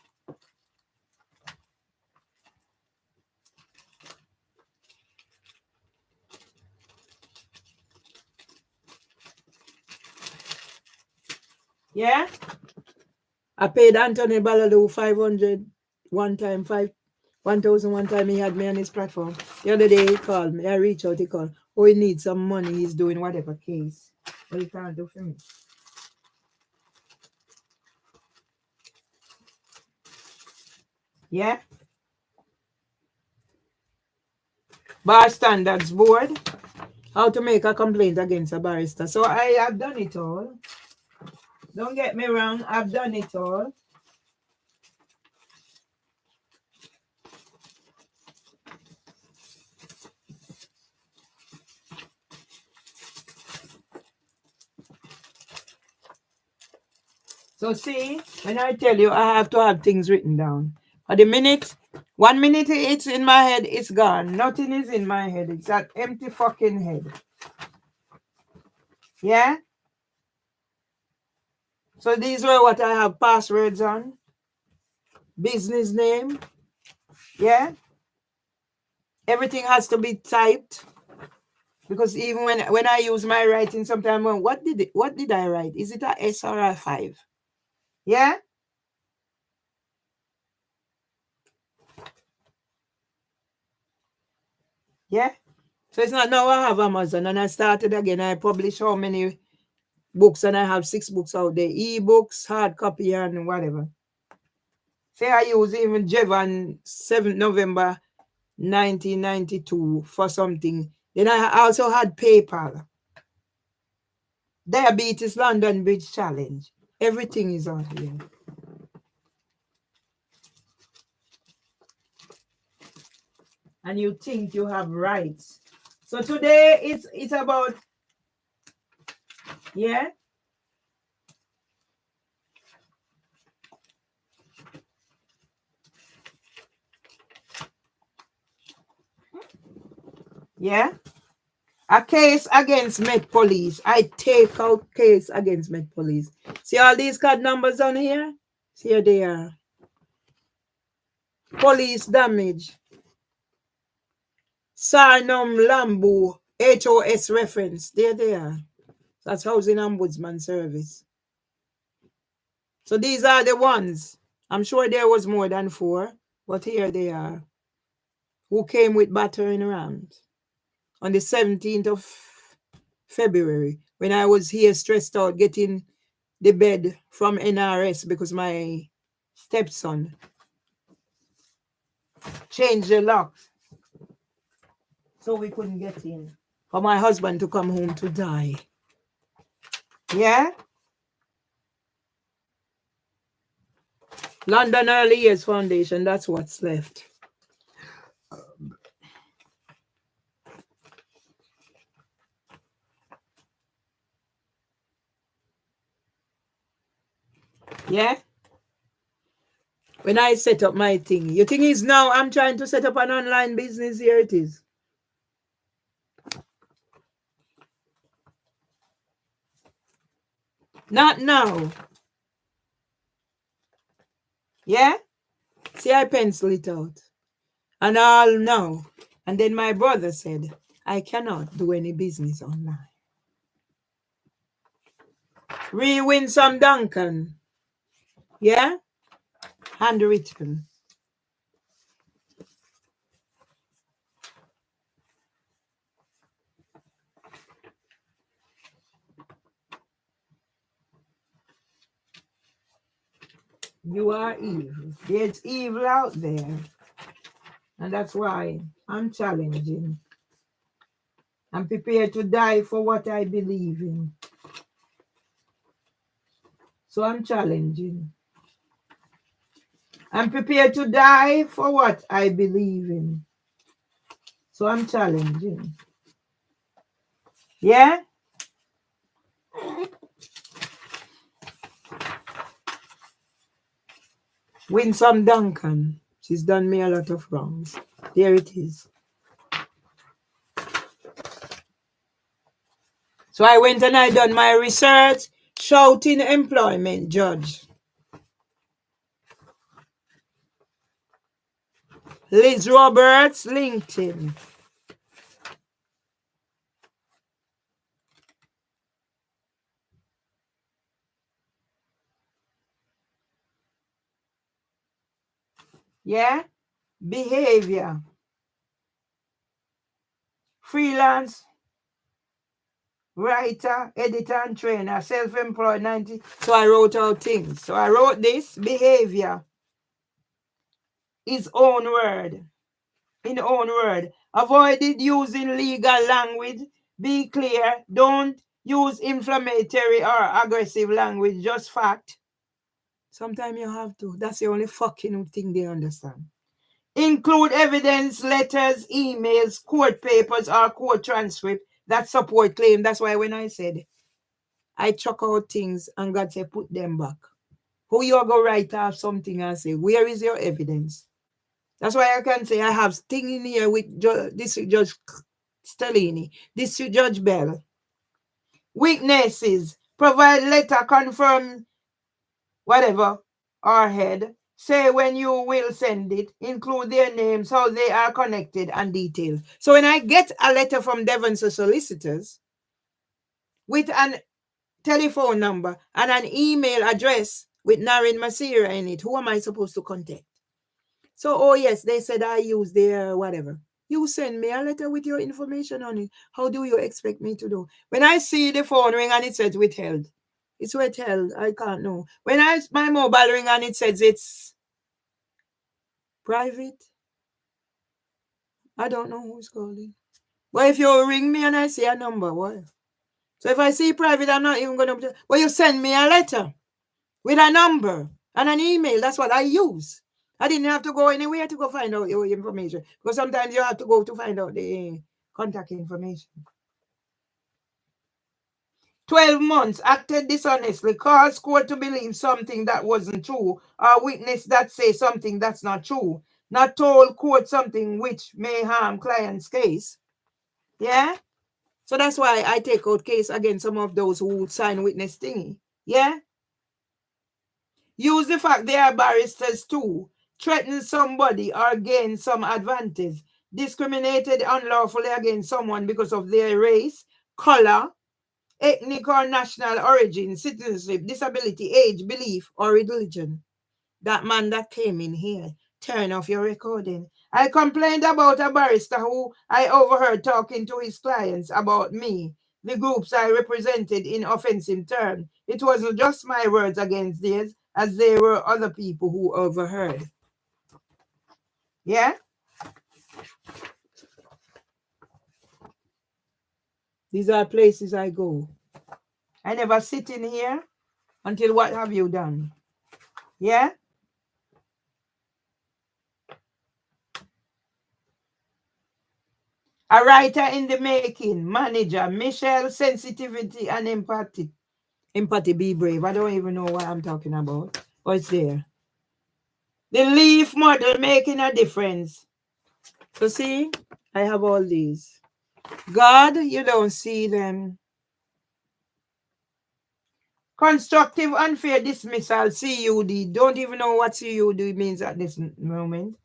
Yeah? I paid Anthony Balado 500 one time, 1,000 one time he had me on his platform. The other day he called me. I reached out, he called. Oh, he needs some money. He's doing whatever case. But he can't do for me. Yeah? Bar Standards Board. How to make a complaint against a barrister. So I have done it all. Don't get me wrong, I've done it all. So see, when I tell you I have to have things written down. At the minute, 1 minute it's in my head, it's gone. Nothing is in my head. It's that empty fucking head. Yeah? So these were what I have passwords on. Business name. Yeah? Everything has to be typed. Because even when I use my writing, sometimes what did I write? Is it a S or a 5? Yeah? Yeah? So it's not now I have Amazon and I started again. I publish how many books and I have 6 books out there. E-books, hard copy and whatever. Say I use even Jevan 7th November 1992 for something. Then I also had PayPal. Diabetes London Bridge Challenge. Everything is on here. And you think you have rights. So today it's about, yeah? Yeah? A case against Met Police. I take out case against Met Police. See all these card numbers on here? Here they are. Police damage. Sarnum Lambu HOS reference. There they are. That's Housing Ombudsman Service. So these are the ones. I'm sure there was more than 4, but here they are. Who came with battering rams on the 17th of February when I was here stressed out getting the bed from NRS because my stepson changed the locks so we couldn't get in. For my husband to come home to die. Yeah? London Early Years Foundation, that's what's left. Yeah? When I set up my thing, your thing is now I'm trying to set up an online business. Here it is. Not now. Yeah? See, I pencil it out. And all now. And then my brother said, I cannot do any business online. Winsome Duncan. Yeah? Handwritten. You are evil. There's evil out there. And that's why I'm challenging. I'm prepared to die for what I believe in. So I'm challenging. I'm prepared to die for what I believe in. So I'm challenging. Yeah? Winsome Duncan. She's done me a lot of wrongs. There it is. So I went and I done my research, Shouting employment judge. Liz Roberts, LinkedIn. Yeah? Behavior. Freelance, writer, editor, and trainer, self-employed 90. So I wrote out things. So I wrote this behavior. His own word. In own word. Avoided using legal language. Be clear. Don't use inflammatory or aggressive language. Just fact. Sometimes you have to. That's the only fucking thing they understand. Include evidence, letters, emails, court papers, or court transcript that support claim. That's why when I said I chuck out things and God said put them back. Who you go write off something and say, where is your evidence? That's why I can say I have thing in here with District Judge Stellini, District Judge Bell. Weaknesses. Provide letter confirm whatever or head. Say when you will send it. Include their names, how they are connected, and details. So when I get a letter from Devon's solicitors with an telephone number and an email address with Narin Masira in it, who am I supposed to contact? So, oh yes, they said I use their whatever. You send me a letter with your information on it. How do you expect me to do? When I see the phone ring and it says withheld, it's withheld. I can't know. When my mobile ring and it says it's private, I don't know who's calling. But if you ring me and I see a number, what? So if I see private, I'm not even going to. Well, you send me a letter with a number and an email. That's what I use. I didn't have to go anywhere to go find out your information, because sometimes you have to go to find out the contact information. 12 months, acted dishonestly, caused court to believe something that wasn't true, or witness that say something that's not true, not told court something which may harm client's case. Yeah? So that's why I take out case against some of those who sign witness thingy. Yeah? Use the fact they are barristers too. Threaten somebody or gain some advantage. Discriminated unlawfully against someone because of their race, color, ethnic or national origin, citizenship, disability, age, belief, or religion. That man that came in here, turn off your recording. I complained about a barrister who I overheard talking to his clients about me, the groups I represented, in offensive terms. It wasn't just my words against theirs, as there were other people who overheard. Yeah? These are places I go. I never sit in here until what have you done? Yeah? A writer in the making, manager, Michelle, sensitivity and empathy. Empathy, be brave. I don't even know what I'm talking about, but it's there. The leaf model making a difference. So see, I have all these. God, you don't see them. Constructive unfair dismissal, CUD. Don't even know what CUD means at this moment.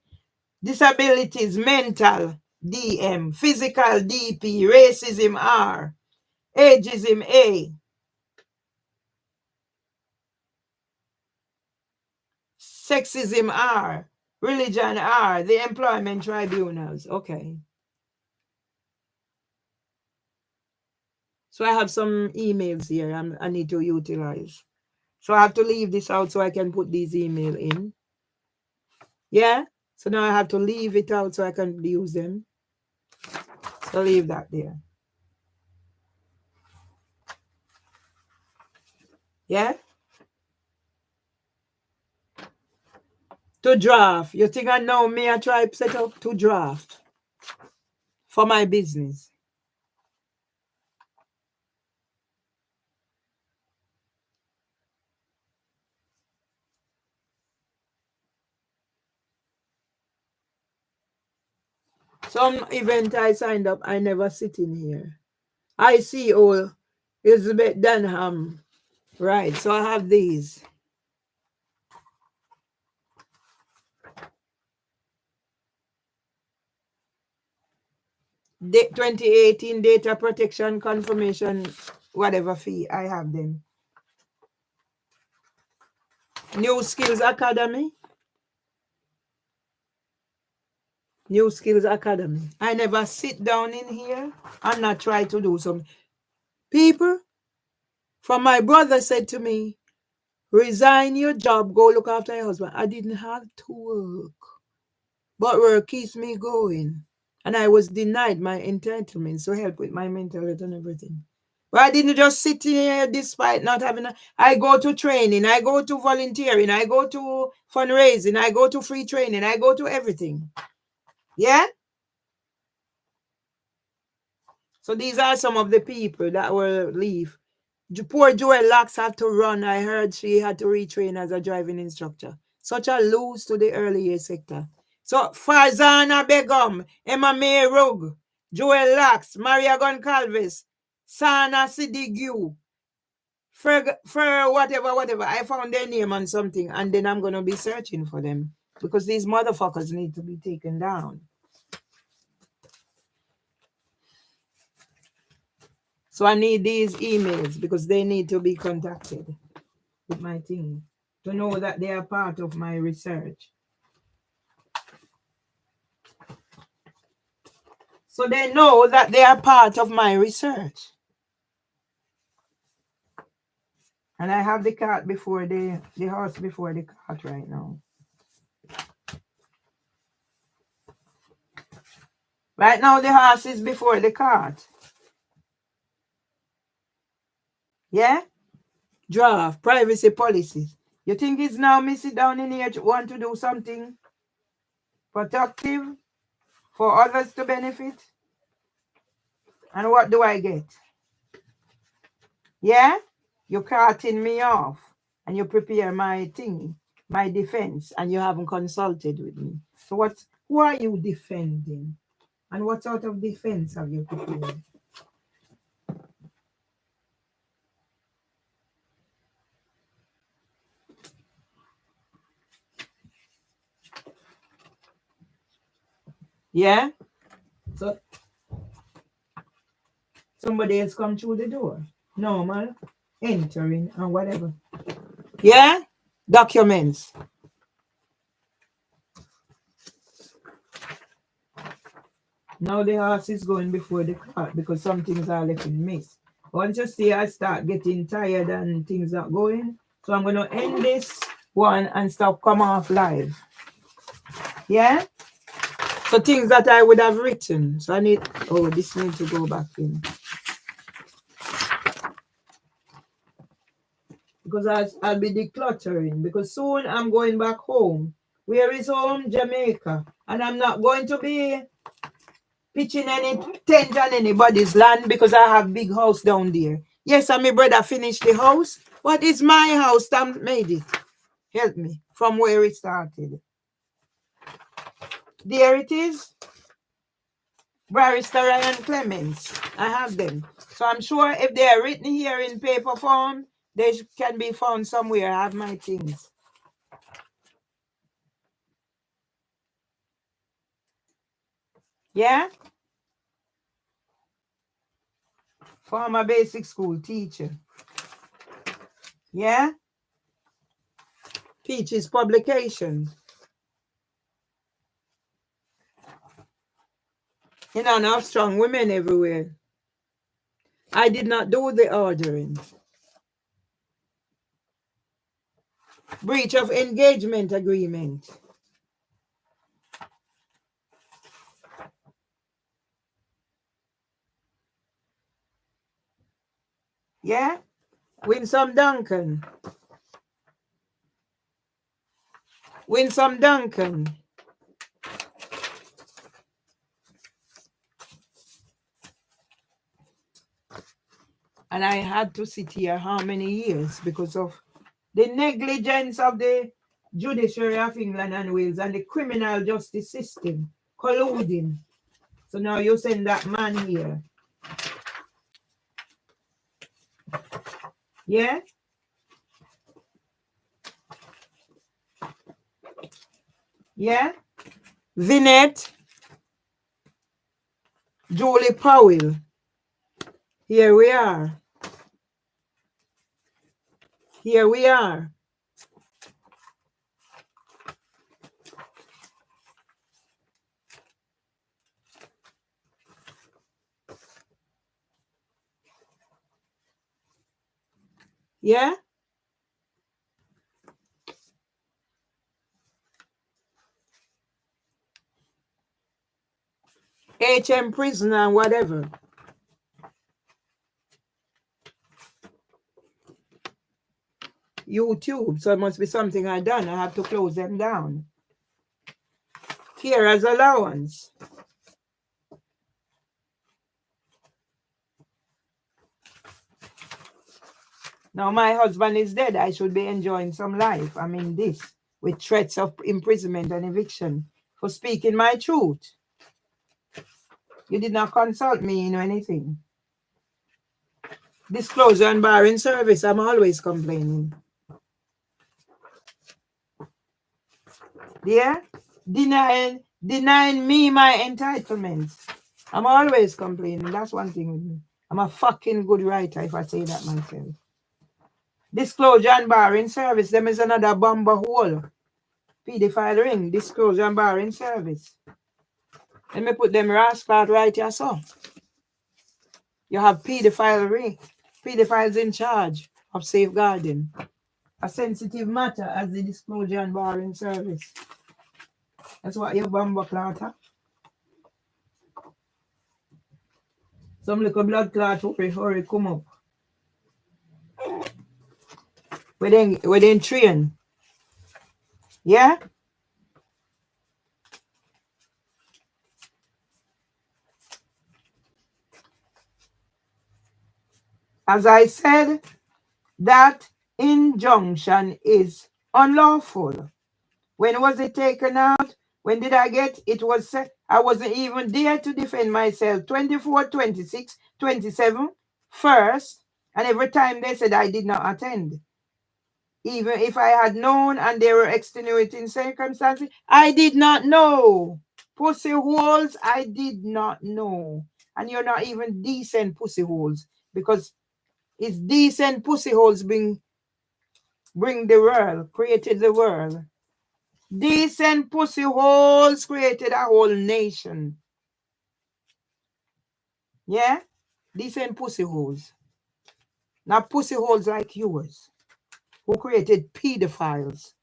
Disabilities, mental, DM. Physical, DP. Racism, R. Ageism, A. Sexism, R. Religion, R. The employment tribunals. Okay. So I have some emails here I need to utilize. So I have to leave this out so I can put these email in. Yeah? So now I have to leave it out so I can use them. So leave that there. Yeah? To draft. You think I know me? I try to set up to draft for my business. Some event I signed up, I never sit in here. ICO, Elizabeth Dunham. Right, so I have these. The 2018 data protection confirmation, whatever fee, I have them. New Skills Academy. New Skills Academy. I never sit down in here and not try to do some. People from my brother said to me, resign your job, go look after your husband. I didn't have to work, but work keeps me going. And I was denied my entitlements to help with my mental health and everything. But I didn't just sit here despite not having I go to training, I go to volunteering, I go to fundraising, I go to free training, I go to everything. Yeah? So these are some of the people that will leave. Poor Joel Locks had to run. I heard she had to retrain as a driving instructor. Such a lose to the early years sector. So Farzana Begum, Emma May Rugg, Joel Locks, Maria Goncalves, Sana Sidigu, for whatever. I found their name on something, and then I'm gonna be searching for them because these motherfuckers need to be taken down. So I need these emails because they need to be contacted with my team to know that they are part of my research. So they know that they are part of my research. And I have the cart before the horse before the cart right now. Right now the horse is before the cart. Yeah? Draft, privacy policies. You think it's now me sit down in here to want to do something productive for others to benefit? And what do I get? Yeah? You're carting me off and you prepare my thing, my defense, and you haven't consulted with me. So who are you defending? And what sort of defense have you prepared? Yeah? So somebody else come through the door. Normal, entering and whatever. Yeah? Documents. Now the horse is going before the cart because some things are left in miss. Once you see I start getting tired and things are going, so I'm going to end this one and stop come off live. Yeah? So things that I would have written. So I need, this needs to go back in. Because I'll be decluttering because soon I'm going back home. Where is home? Jamaica. And I'm not going to be pitching any tent on anybody's land because I have big house down there. Yes, and my brother finished the house. What is my house that made it? Help me from where it started. There it is. Barrister Ryan Clements. I have them. So I'm sure if they are written here in paper form, they can be found somewhere. I have my things. Yeah? Former basic school teacher. Yeah? Peaches publication. You know, now strong women everywhere. I did not do the ordering. Breach of engagement agreement. Yeah? Winsome Duncan. Winsome Duncan. And I had to sit here how many years because of the negligence of the judiciary of England and Wales and the criminal justice system colluding. So now you send that man here. Yeah? Yeah? Vinette, Julie Powell. Here we are. Here we are. Yeah? HM prison and whatever. YouTube. So it must be something I done. I have to close them down. Here as allowance. Now my husband is dead. I should be enjoying some life. I mean this. With threats of imprisonment and eviction for speaking my truth. You did not consult me in anything. Disclosure and barring service. I'm always complaining. Yeah? Denying me my entitlements. I'm always complaining. That's one thing with me. I'm a fucking good writer if I say that myself. Disclosure and barring service. Them is another bomber hole. Pedophile ring. Disclosure and barring service. Let me put them rascal right here, so. You have pedophile ring. Pedophiles in charge of safeguarding. A sensitive matter as the disclosure and barring service. That's what your bomber clot have. Some little blood clot hurry come up. Within train. Yeah? As I said, that injunction is unlawful. When was it taken out? When did I get it? Was set. I wasn't even there to defend myself. 24, 26, 27, first, and every time they said I did not attend. Even if I had known and there were extenuating circumstances, I did not know. Pussy holes, I did not know. And you're not even decent pussy holes, because it's decent pussy holes bring the world, created the world. Decent pussy holes created a whole nation. Yeah? Decent pussy holes. Not pussy holes like yours, who created pedophiles.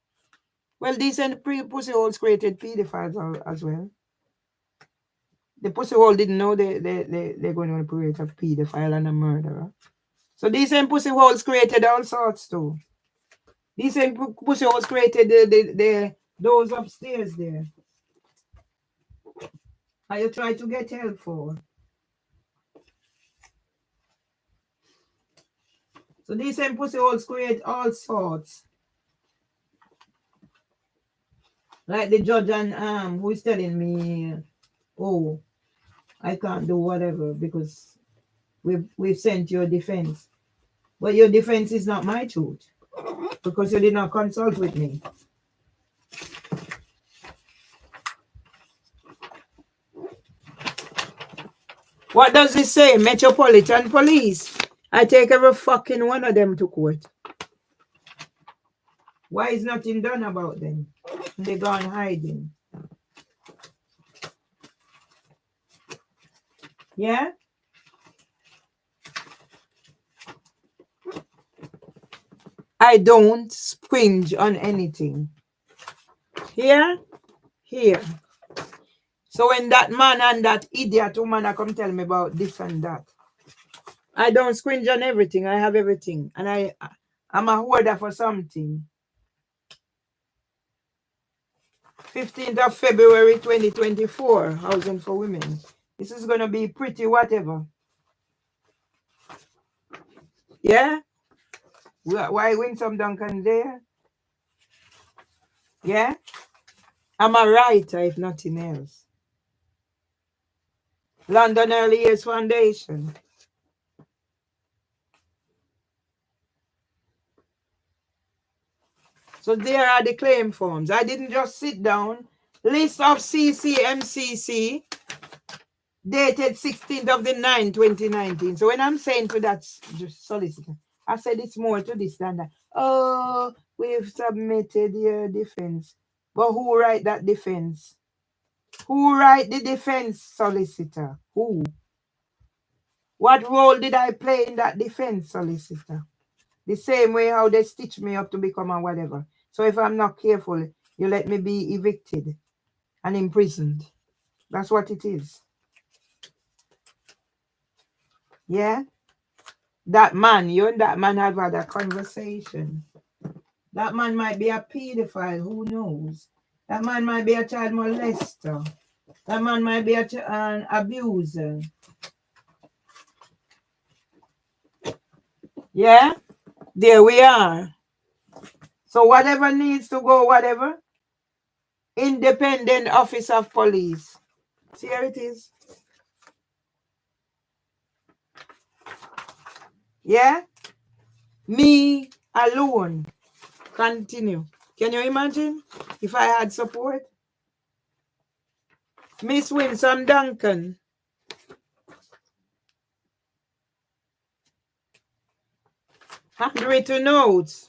Well, decent pussy holes created pedophiles as well. The pussy hole didn't know they're going to create a pedophile and a murderer. So decent pussy holes created all sorts too. Decent pussy holes created those upstairs there. How you try to get help for? So these same pussy holes create all sorts. Like the judge and who is telling me, oh, I can't do whatever because we've sent your defense. But your defense is not my truth because you did not consult with me. What does it say? Metropolitan Police. I take every fucking one of them to court. Why is nothing done about them? They gone hiding. Yeah? I don't springe on anything. Here? Here. So when that man and that idiot woman come tell me about this and that, I don't scringe on everything. I have everything. And I'm a hoarder for something. 15th of February 2024, Housing for Women. This is going to be pretty whatever. Yeah? Why win some Duncan there? Yeah? I'm a writer, if nothing else. London Early Years Foundation. So there are the claim forms. I didn't just sit down List of CCMCC dated 16th of the 9th, 2019. So when I'm saying to that solicitor, I said it's more to this than that. Oh, we've submitted your defense. But who write that defense? Who write the defense, solicitor? Who? What role did I play in that defense, solicitor? The same way how they stitch me up to become a whatever. So if I'm not careful, you let me be evicted and imprisoned. That's what it is. Yeah? That man, you and that man have had a conversation. That man might be a pedophile, who knows? That man might be a child molester. That man might be an abuser. Yeah? There we are. So whatever needs to go, whatever. Independent Office of Police. See, here it is. Yeah? Me alone. Continue. Can you imagine if I had support? Miss Winsome Duncan. Handwritten notes.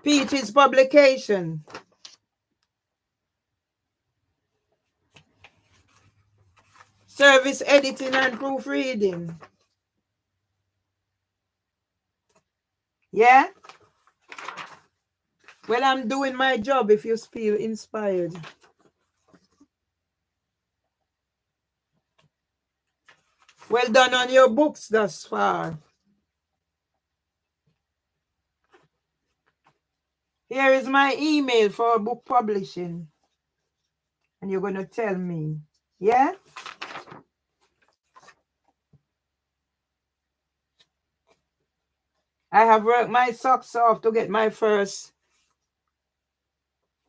Peaches publication. Service editing and proofreading. Yeah? Well, I'm doing my job if you feel inspired. Well done on your books thus far. Here is my email for book publishing. And you're going to tell me. Yeah? I have worked my socks off to get my first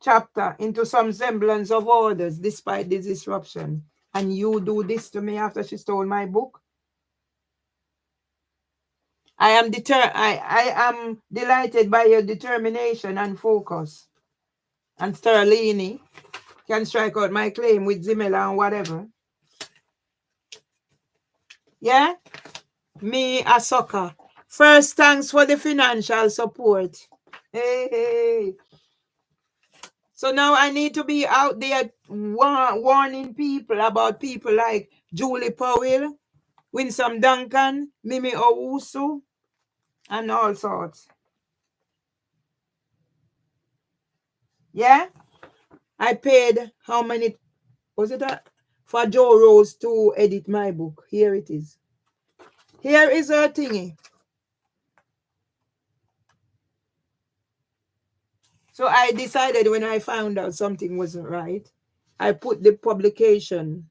chapter into some semblance of orders despite the disruption. And you do this to me after she stole my book? I am delighted by your determination and focus. And Sterlini can strike out my claim with Zimela and whatever. Yeah? Me a sucker. First, thanks for the financial support. Hey, hey. So now I need to be out there warning people about people like Julie Powell, Winsome Duncan, Mimi Owusu, and all sorts. Yeah? I paid how many, was it that? For Joe Rose to edit my book. Here it is. Here is her thingy. So I decided when I found out something wasn't right, I put the publication.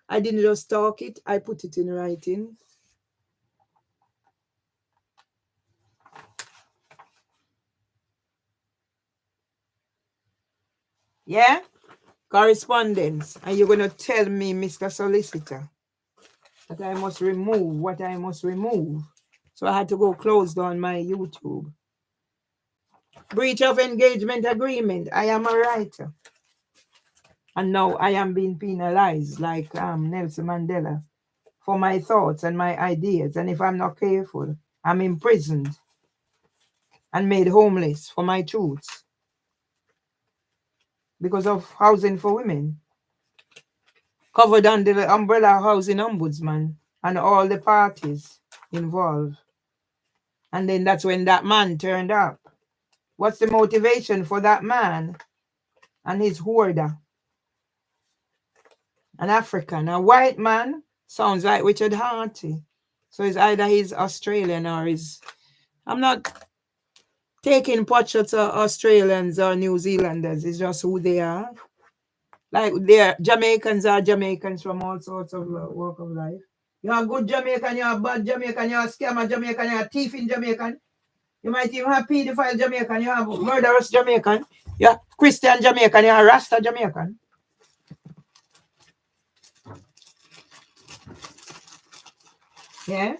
I didn't just talk it, I put it in writing. Yeah? Correspondence. And you're going to tell me, Mr. Solicitor, that I must remove what I must remove. So I had to go close down my YouTube. Breach of engagement agreement. I am a writer. And now I am being penalized like Nelson Mandela for my thoughts and my ideas. And if I'm not careful, I'm imprisoned and made homeless for my truths because of housing for women, covered under the umbrella housing ombudsman and all the parties involved. And then that's when that man turned up. What's the motivation for that man and his hoarder? An African, a white man, sounds like Richard Harty. So it's either he's Australian or he's... I'm not taking portraits of Australians or New Zealanders. It's just who they are. Like they're Jamaicans are Jamaicans from all sorts of walk of life. You're a good Jamaican, you're a bad Jamaican, you're a scammer Jamaican, you're a thief in Jamaican. You might even have pedophile Jamaican, you have murderous Jamaican, you're Christian Jamaican, you're a Rasta Jamaican. Yeah?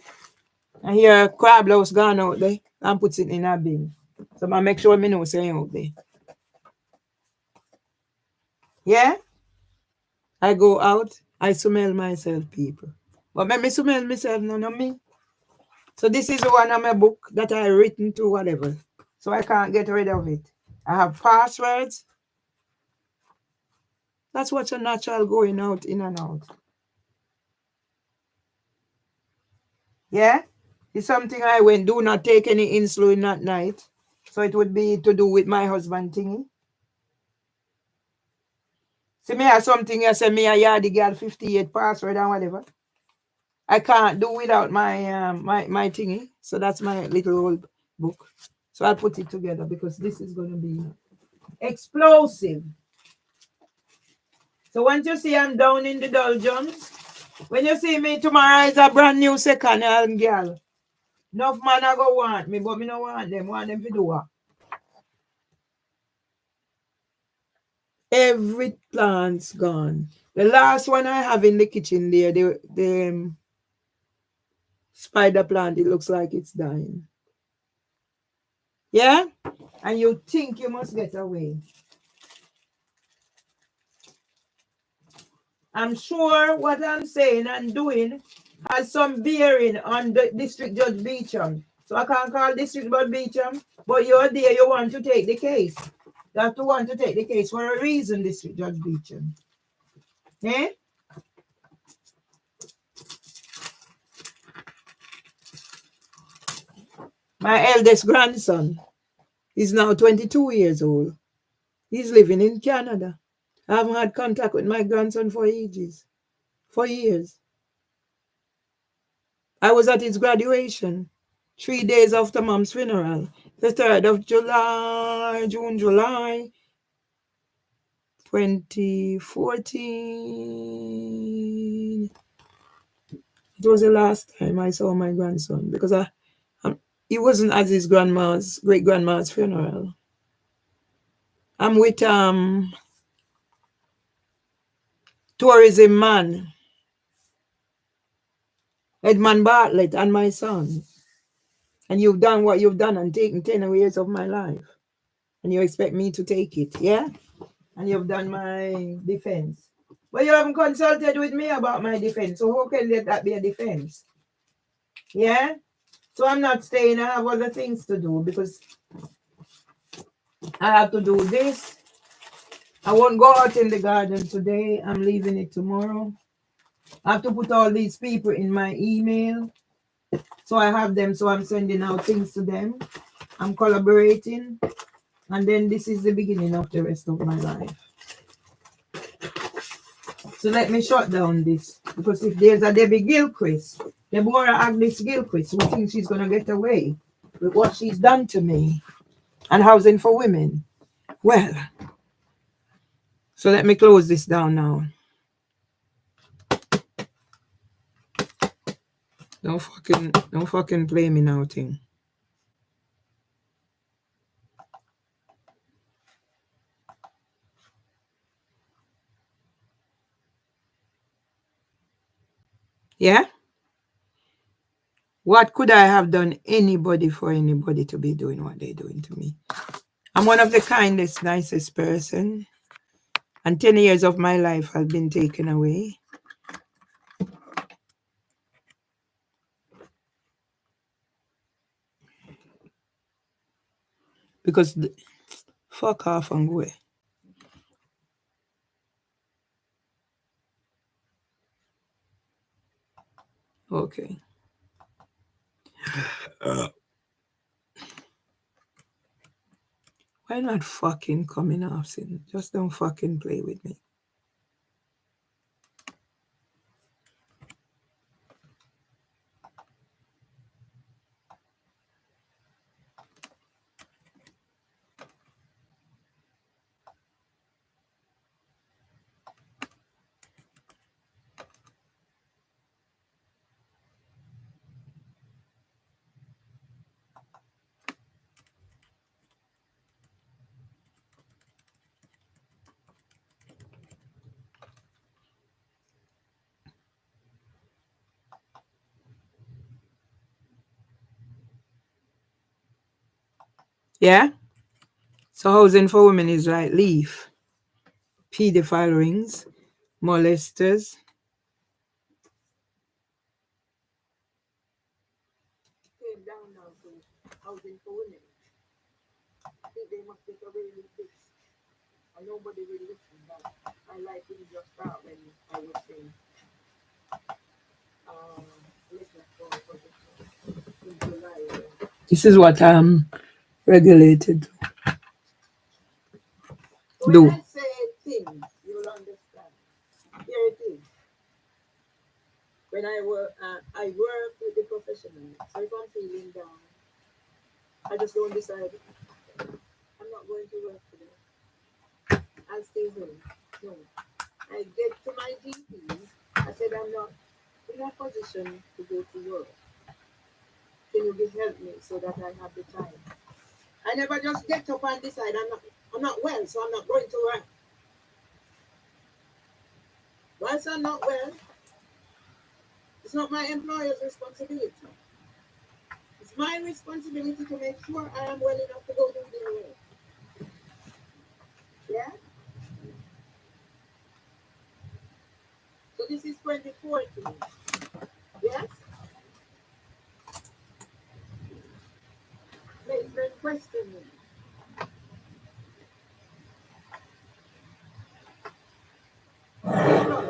And here crab louse gone out there and puts it in a bin. So I make sure me know say out there. Yeah? I go out, I smell myself, people. But let me smell myself, none of me. So this is one of my book that I written to whatever. So I can't get rid of it. I have passwords. That's what's a natural going out, in and out. Yeah? It's something I went, do not take any insulin at night. So it would be to do with my husband thingy. See me have something I say me a yardy girl 58 password and whatever. I can't do without my thingy. So that's my little old book. So I'll put it together because this is gonna be explosive. So once you see I'm down in the doldrums, when you see me tomorrow is a brand new second hand girl. Enough man I go want me, but me no want them to do what? Every plant's gone. The last one I have in the kitchen there, the spider plant, it looks like it's dying. Yeah? And you think you must get away. I'm sure what I'm saying and doing has some bearing on the District Judge Beecham. So I can't call District Judge Beecham, but you're there, you want to take the case. You have to want to take the case for a reason, District Judge Beecham. Eh? My eldest grandson is now 22 years old. He's living in Canada. I haven't had contact with my grandson for ages, for years. I was at his graduation 3 days after mom's funeral, the 3rd of July, July 2014. It was the last time I saw my grandson because he wasn't at his grandma's, great grandma's funeral. I'm with tourism man, Edmund Bartlett, and my son. And you've done what you've done and taken 10 years of my life. And you expect me to take it, yeah? And you've done my defense. But you haven't consulted with me about my defense. So how can that be a defense? Yeah? So I'm not staying. I have other things to do because I have to do this. I won't go out in the garden today. I'm leaving it tomorrow. I have to put all these people in my email. So I have them. So I'm sending out things to them. I'm collaborating. And then this is the beginning of the rest of my life. So let me shut down this. Because if there's a Debbie Gilchrist, Deborah Agnes Gilchrist, who thinks she's going to get away with what she's done to me and housing for women. Well, so let me close this down now. Don't fucking play me now, thing. Yeah? What could I have done anybody for anybody to be doing what they're doing to me? I'm one of the kindest, nicest person. And 10 years of my life has been taken away. Because fuck off and go away. Okay. Why not fucking coming off, sin? Just don't fucking play with me. Yeah? So housing for women is like leave. pedophile rings, molesters. Came down now to housing for women. I think they must get away with this. And nobody will listen back. I like him just that when I was saying, let's not go for this in July. This is what I'm regulated So do. when I say things, you'll understand. Here it is. When I work with the professionals. So if I'm feeling down, I just don't decide. I'm not going to work today. I'll stay home. No. I get to my GP. I said I'm not in a position to go to work. Can you help me so that I have the time? I never just get up and decide I'm not well, so I'm not going to work. Once I'm not well, it's not my employer's responsibility. It's my responsibility to make sure I am well enough to go do their work. Yeah? So this is 2014. Yes? Make them question me.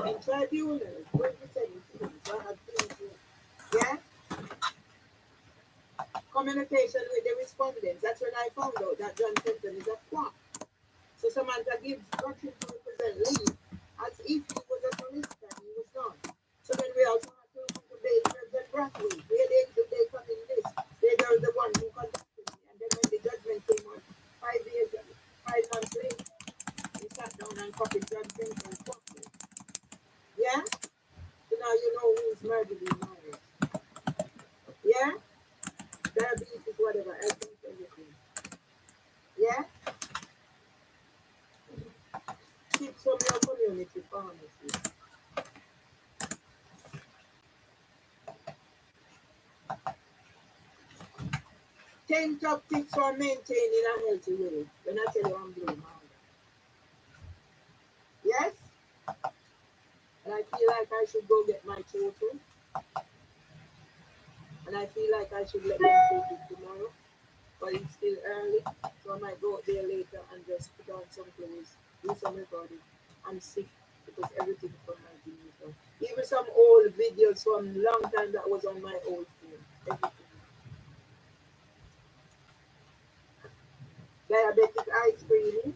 In tribunals, 2017, so I had things here. Yeah? Communication with the respondents. That's when I found out that John Fenton is a quack. So Samantha gives him to represent Lee as if he was a solicitor and he was not. So then we also had to look into Bakers and Bradley. Where they come in this? They are the one who contacted me. And then when the judgment came on 5 months later, he sat down and copied John Fenton and quacked me. Yeah? So now you know who's murdered in marriage. Yeah? Diabetes, whatever, I think everything. Yeah? Tips from your community pharmacy. Ten top tips for maintaining a healthy weight. When I tell you I'm blue, man. Yes? And I feel like I should go get my total. And I feel like I should let them take it tomorrow. But it's still early. So I might go out there later and just put on some clothes, do some recording. I'm sick because everything from my digital. Even some old videos from long time that was on my old phone. Everything. Diabetic eye screening.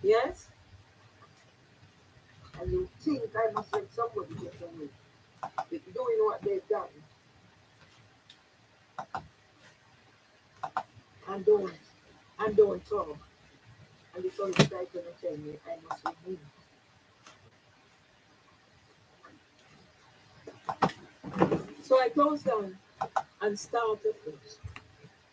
Yes? And you think I must let somebody get away with doing what they've done. And don't talk. And the solicitor is going to tell me I must remove. So I closed down and started it.